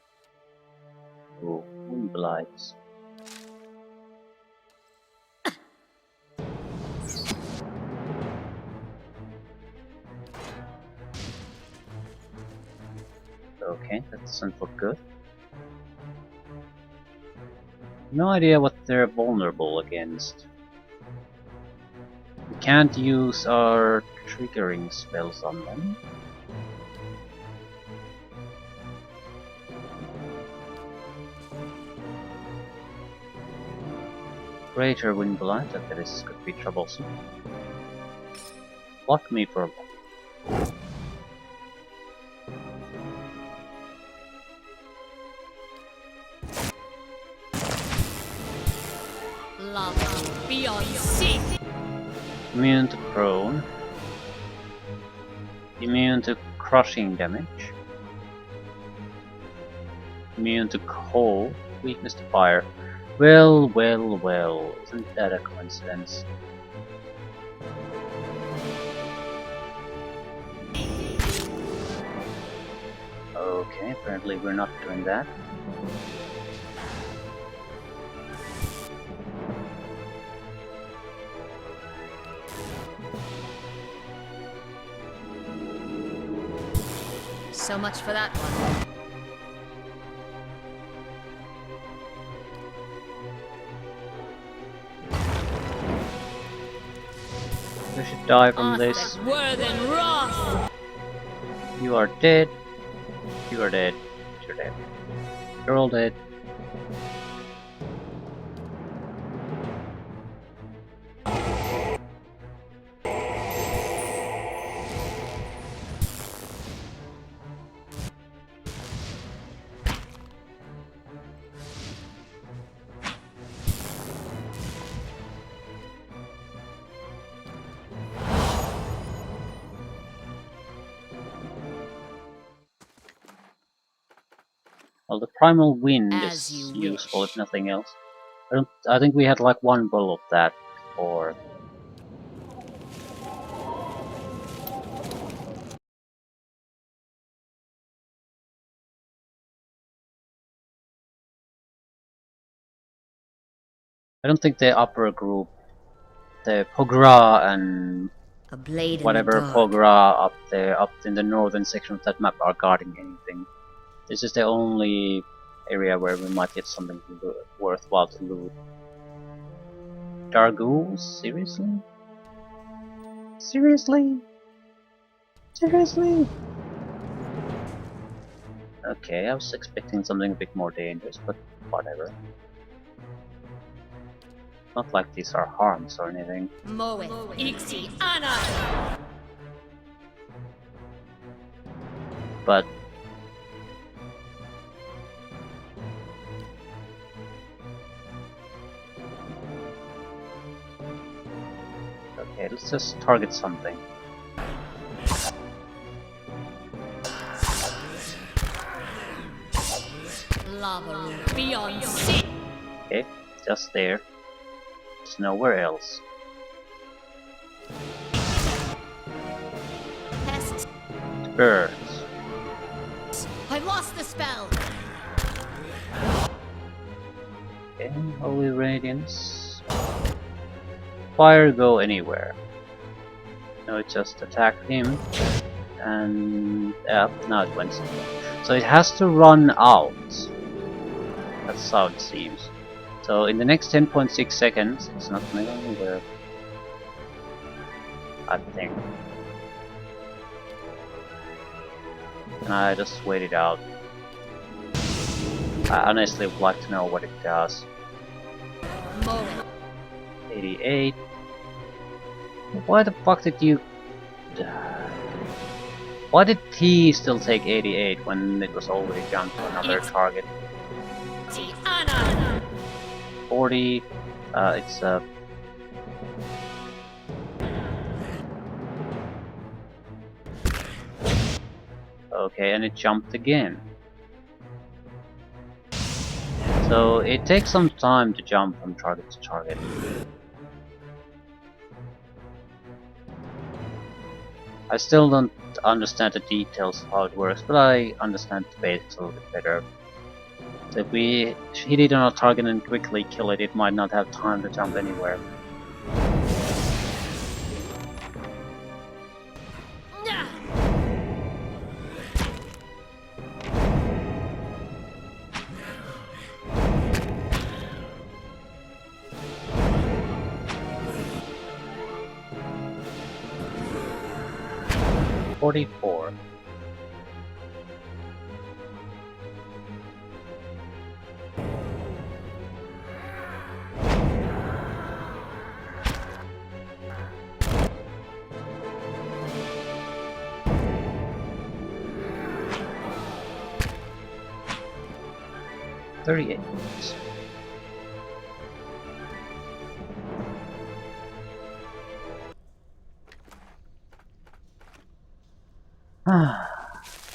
Ooh, Moonblights. Okay, that doesn't look good. No idea what they're vulnerable against. We can't use our triggering spells on them. Greater Wind Blight, okay, this could be troublesome. Block me for a while. Love beyond sea. Immune to prone. Immune to crushing damage. Immune to cold. Weakness to fire. Well, well, well. Isn't that a coincidence? Okay, apparently we're not doing that. So much for that one. We should die from this. Arthur, were than wrath. You are dead. You are dead. You're dead. You're all dead. Well, the primal wind As is you useful wish. if nothing else. I think we had like one bowl of that before. I don't think the upper group, the Pogra and A blade in whatever the dark. Pogra up there, up in the northern section of that map are guarding anything. This is the only area where we might get something worthwhile to loot. Dargools? Seriously? Seriously? Seriously? Okay, I was expecting something a bit more dangerous, but whatever. Not like these are harms or anything. Moeth, Ixi, Anna. But okay, let's just target something. Lava beyond sea. Okay, just there. There's nowhere else. Pest. Birds. I lost the spell. Okay, Holy Radiance. Fire go anywhere. No, it just attacked him. And yeah, now it went. So it has to run out. That's how it seems. So in the next 10.6 seconds, it's not going anywhere. I think. And I just wait it out. I honestly would like to know what it does. Moeth. 88. Why the fuck did you... Why did T still take 88 when it was already jumped to another target? Anna. 40. It's okay, and it jumped again. So it takes some time to jump from target to target. I still don't understand the details of how it works, but I understand the basics a little bit better. So if we hit it on a target and quickly kill it, it might not have time to jump anywhere. Nah. 44. $38.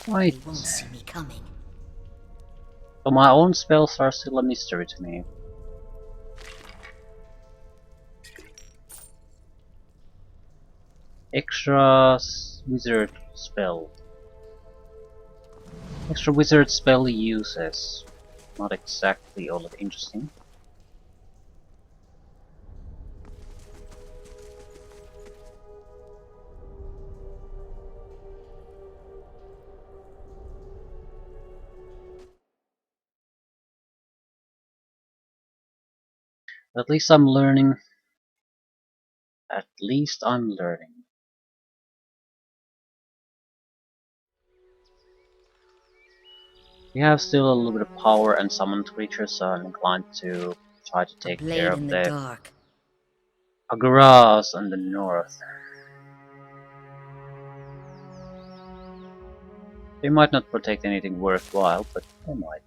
Right. They won't see me coming. So my own spells are still a mystery to me. Wizard spell. Extra wizard spell uses. Not exactly all that interesting. At least I'm learning. At least I'm learning. We have still a little bit of power and summoned creatures, so I'm inclined to try to A take care blade of in the the dark. Aguras in the north. They might not protect anything worthwhile, but they might.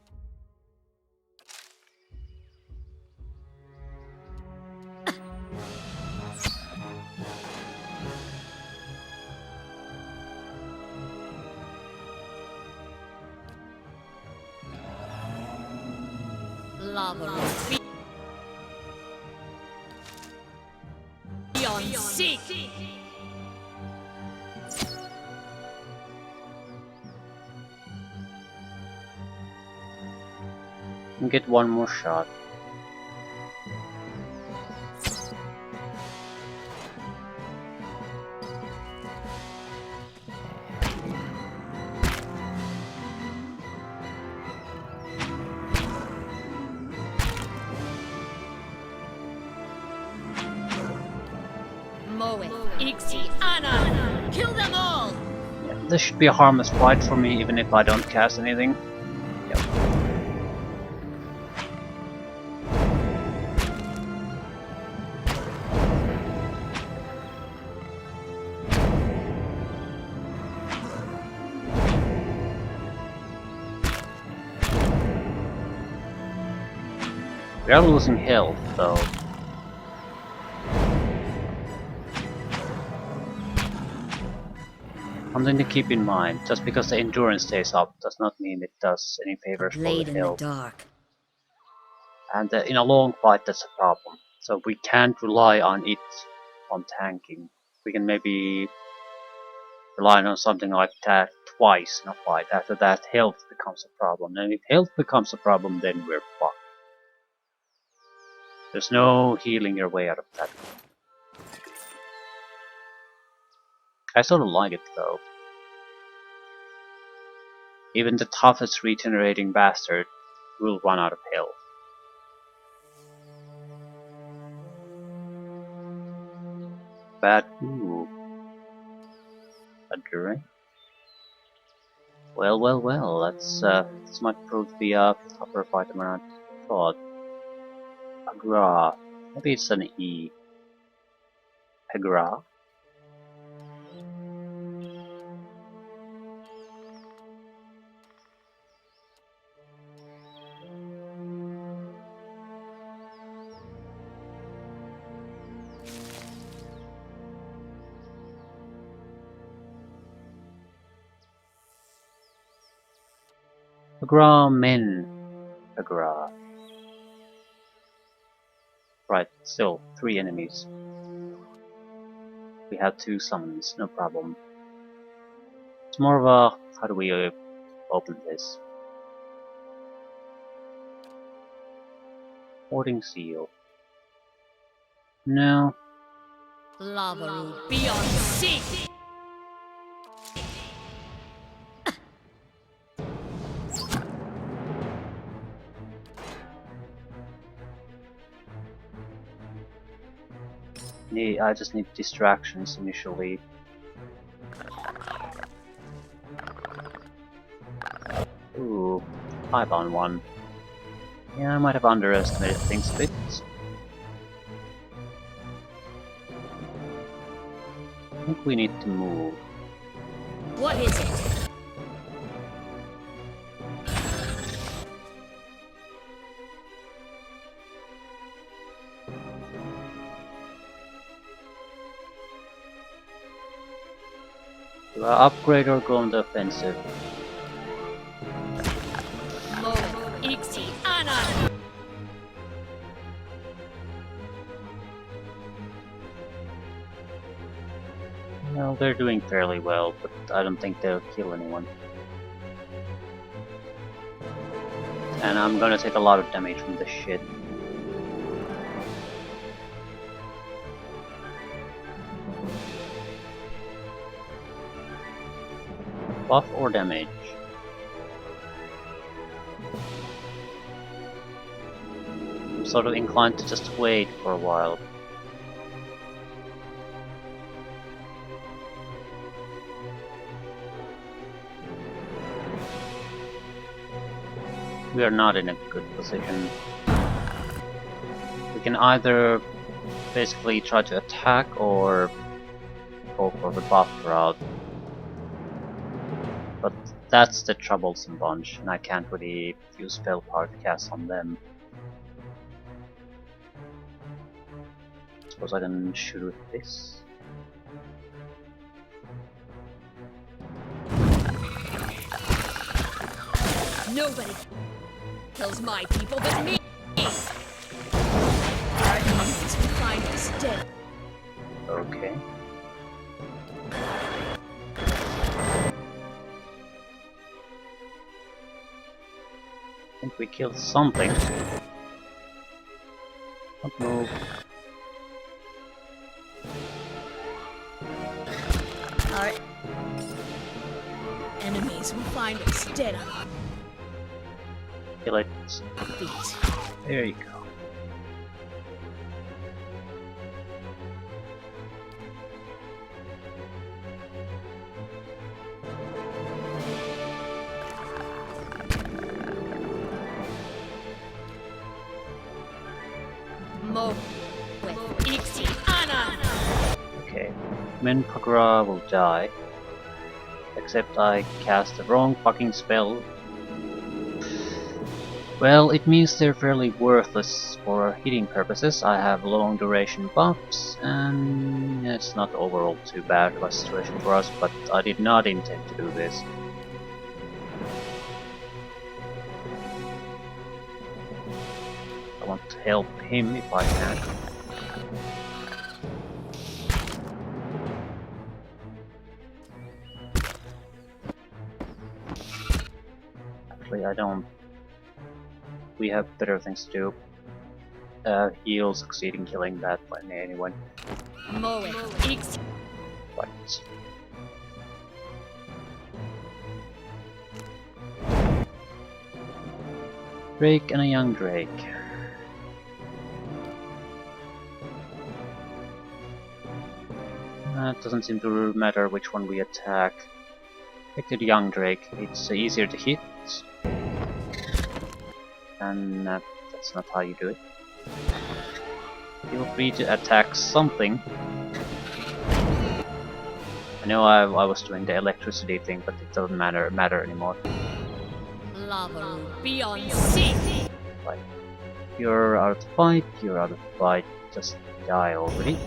Lava beyond seek. And get one more shot. Moeth, Ixi, Anna. Kill them all. Yeah, this should be a harmless fight for me, even if I don't cast anything. Yep. We are losing health, though. Something to keep in mind, just because the endurance stays up does not mean it does any A favors for blade the in the health. dark. And in a long fight that's a problem. So we can't rely on it on tanking. We can maybe rely on something like that twice in a fight. After that, health becomes a problem. And if health becomes a problem, then we're fucked. There's no healing your way out of that. I sort of like it though. Even the toughest regenerating bastard will run out of health. Bad. Ooh. A drink? Well, well, well. This might prove to be a tougher fight than I thought. Agra. Maybe it's an E. Agra? Agra men. Agra. Right, still, 3 enemies. We have 2 summons, no problem. It's more of a, how do we open this? Hoarding seal. No. Lava beyond seek. I just need distractions initially. Ooh, 5 on 1. Yeah, I might have underestimated things a bit. I think we need to move. What is it? Do I upgrade or go on the offensive? Ixi Ana! Well, they're doing fairly well, but I don't think they'll kill anyone. And I'm gonna take a lot of damage from this shit. Buff or damage? I'm sort of inclined to just wait for a while. We are not in a good position. We can either basically try to attack or go for the buff route. But that's the troublesome bunch, and I can't really use spell power to cast on them. Suppose I can shoot with this. Nobody kills my people but me! Our enemies will find us dead. Okay. I think we killed something. Don't move. Our enemies will find us dead on our Kill it. feet. There you go. Mo with Ixi Ana! Okay. Min Pagra will die. Except I cast the wrong fucking spell. Well, it means they're fairly worthless for hitting purposes. I have long duration buffs, and it's not overall too bad of a situation for us, but I did not intend to do this. I want to help him if I can. Actually, I don't. We have better things to do. He'll succeed in killing that by me anyway. Mo with Ixi. Right. Drake and a young Drake. It doesn't seem to matter which one we attack. Take the young Drake, it's easier to hit. And that's not how you do it. Feel free to attack something. I know I was doing the electricity thing, but it doesn't matter anymore. Lava beyond sea. Right. You're out of the fight, you're out of the fight, just die already.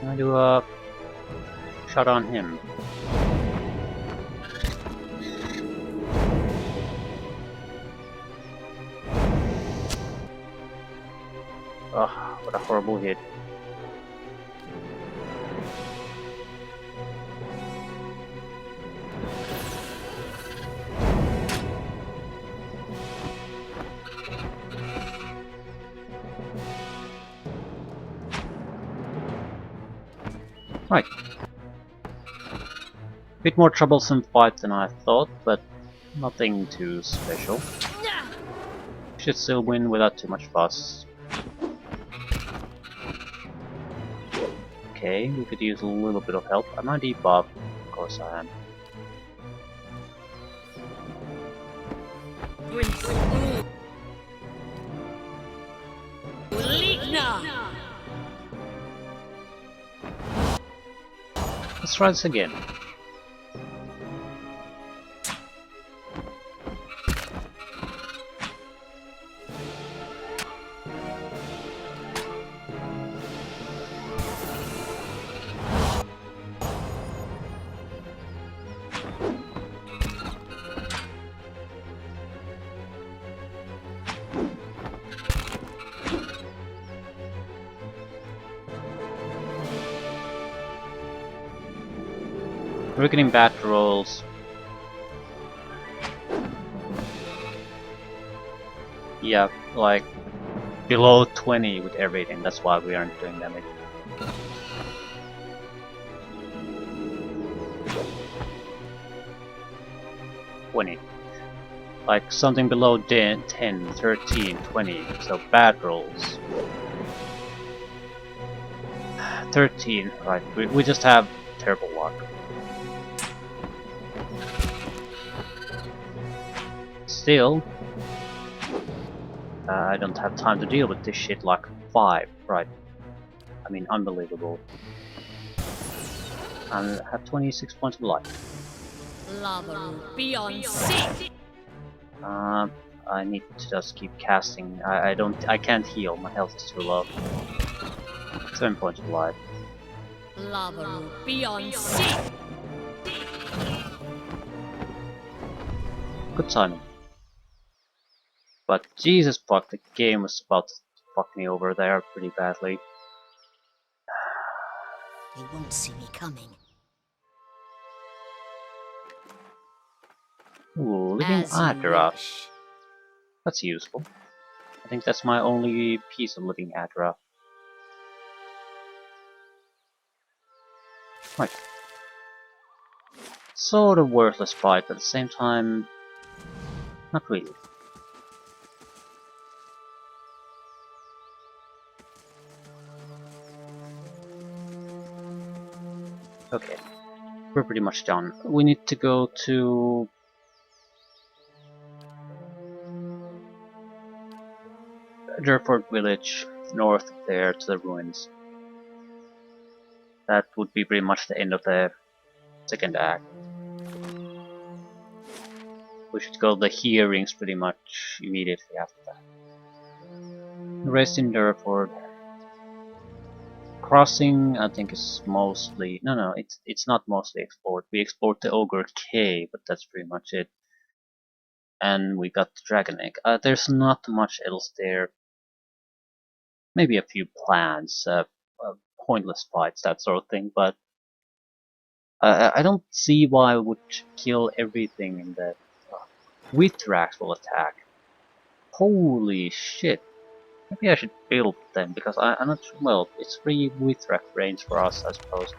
I do a shot on him. Oh, what a horrible hit. Right. Bit more troublesome fight than I thought, but nothing too special. Should still win without too much fuss. Okay, we could use a little bit of help. Am I debuff? Of course I am. Let's try this again. We're getting bad rolls. Yeah, like below 20 with everything, that's why we aren't doing damage. Like something below 10, 13, 20, so bad rolls. 13, right, we just have terrible luck. Still, I don't have time to deal with this shit like 5, right? I mean, unbelievable. And I have 26 points of life. Lava room beyond sea. I need to just keep casting. I can't heal. My health is too low. 7 points of life. Lava room beyond sea. Good timing. But Jesus fuck, the game was about to fuck me over there pretty badly. They won't see me coming. Ooh, living As you Adra. wish. That's useful. I think that's my only piece of living Adra. Right. Sort of worthless fight, but at the same time, not really. Okay, we're pretty much done. We need to go to Durford village, north of there to the ruins. That would be pretty much the end of the second act. We should go to the hearings pretty much immediately after that. Rest in Durford. Crossing, I think, is mostly... No, it's not mostly explored. We explored the Ogre Cave, but that's pretty much it. And we got the Dragon Egg. There's not much else there. Maybe a few plans, pointless fights, that sort of thing, but I don't see why I would kill everything in that. Withrax will attack. Holy shit. Maybe I should build them, because I'm not sure. Well, it's free Withrax range for us, I suppose.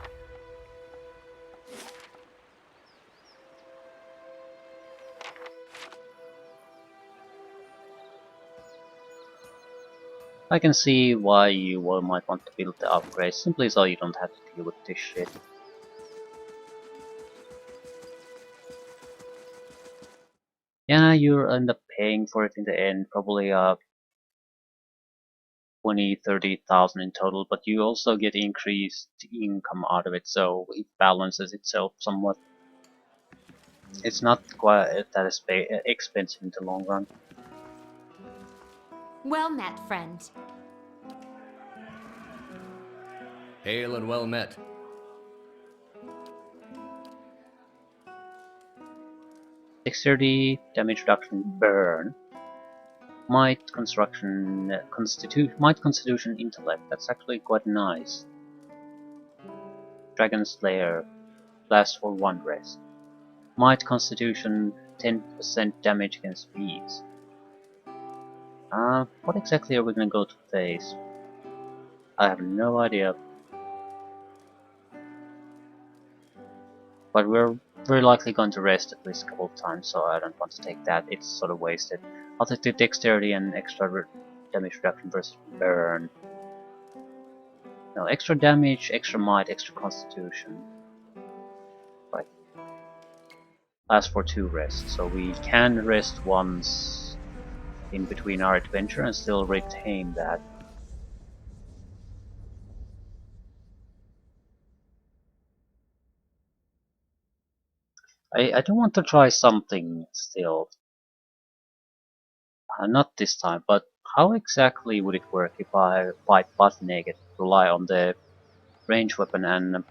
I can see why you might want to build the upgrades, simply so you don't have to deal with this shit. Yeah, you'll end up paying for it in the end, probably 20-30,000 in total, but you also get increased income out of it, so it balances itself somewhat. It's not quite that expensive in the long run. Well met, friend. Hail and well met. Dexterity, damage reduction, burn. Might, constitution, intellect. That's actually quite nice. Dragon Slayer lasts for 1 rest. Might, constitution, 10% damage against bees. What exactly are we gonna go to face? I have no idea. But we're very likely going to rest at least a couple of times, so I don't want to take that. It's sort of wasted. I'll take the dexterity and extra damage reduction versus burn. No, extra damage, extra might, extra constitution. Right. Lasts for 2 rests, so we can rest once in between our adventure and still retain that. I do want to try something still. Not this time, but how exactly would it work if I fight butt naked, rely on the range weapon and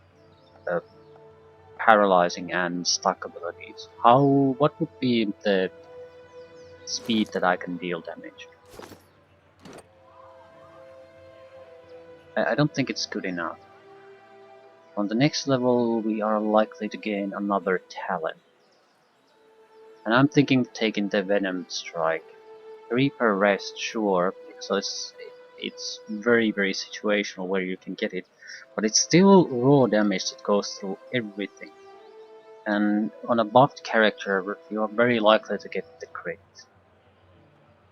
paralyzing and stuck abilities? What would be the speed that I can deal damage? I don't think it's good enough. On the next level we are likely to gain another talent. And I'm thinking of taking the Venom Strike. 3 per rest, sure, because it's very situational where you can get it, but it's still raw damage that goes through everything. And on a buffed character, you are very likely to get the crit.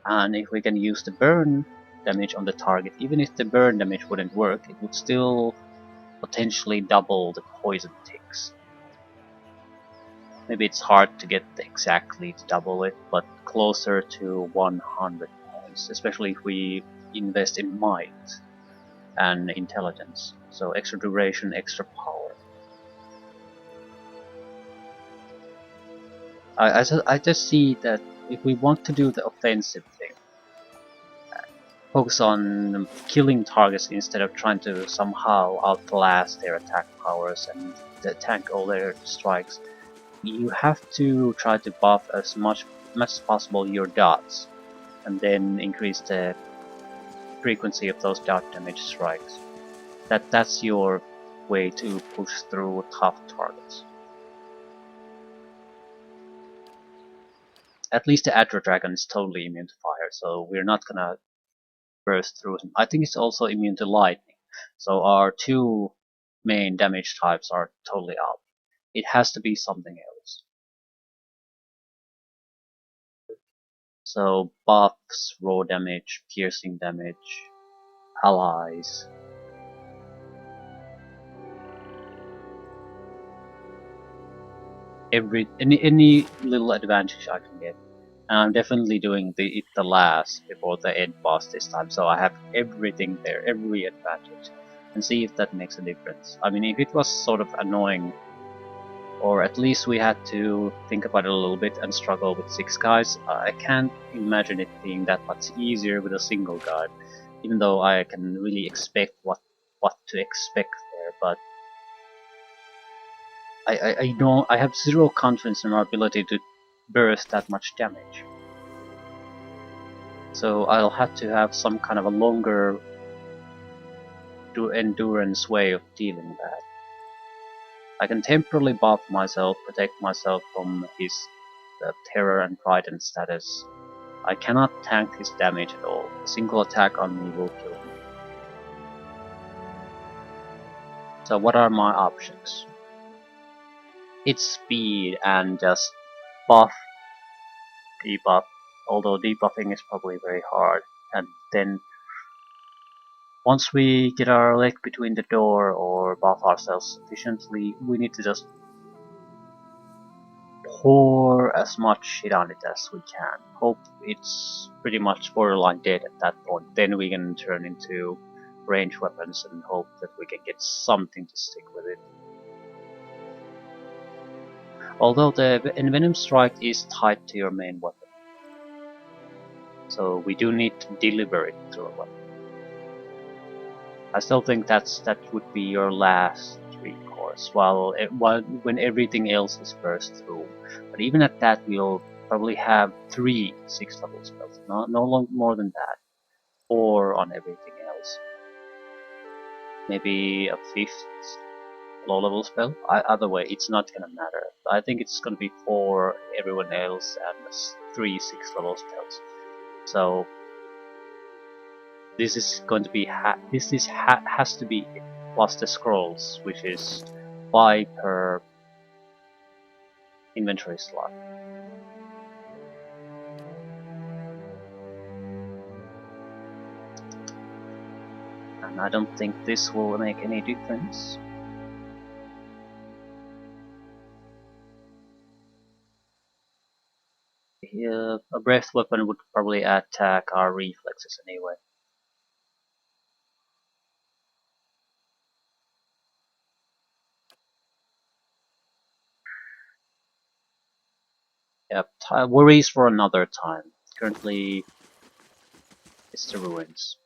And if we can use the burn damage on the target, even if the burn damage wouldn't work, it would still potentially double the poison ticks. Maybe it's hard to get exactly to double it, but closer to 100 points, especially if we invest in might and intelligence. So extra duration, extra power. I just see that if we want to do the offensive thing, focus on killing targets instead of trying to somehow outlast their attack powers and tank all their strikes, you have to try to buff as much as possible your dots, and then increase the frequency of those dot damage strikes. That's your way to push through tough targets. At least the Adra Dragon is totally immune to fire, so we're not gonna burst through him. I think it's also immune to lightning, so our 2 main damage types are totally out. It has to be something else. So buffs, raw damage, piercing damage, allies. Any little advantage I can get. And I'm definitely doing the last before the end boss this time, so I have everything there, every advantage, and see if that makes a difference. I mean, if it was sort of annoying, or at least we had to think about it a little bit and struggle with 6 guys, I can't imagine it being that much easier with a single guy, even though I can really expect what to expect there, but I have zero confidence in our ability to burst that much damage. So I'll have to have some kind of a longer endurance way of dealing with that. I can temporarily buff myself, protect myself from his terror and trident status. I cannot tank his damage at all. A single attack on me will kill me. So what are my options? It's speed and just buff, debuff, although debuffing is probably very hard. And then once we get our leg between the door or buff ourselves sufficiently, we need to just pour as much shit on it as we can. Hope it's pretty much borderline dead at that point. Then we can turn into range weapons and hope that we can get something to stick with it. Although the Envenom Strike is tied to your main weapon, so we do need to deliver it through a weapon. I still think that would be your last recourse, when everything else is burst through. But even at that, we'll probably have 3 6-level spells, no more than that, 4 on everything else. Maybe a 5th low-level spell. Either way, it's not gonna matter. I think it's gonna be 4 everyone else and 3 6-level spells. So this is going to be has to be it, plus the scrolls, which is 5 per inventory slot. And I don't think this will make any difference. A breath weapon would probably attack our reflexes anyway. Yep, worries for another time. Currently, it's the ruins.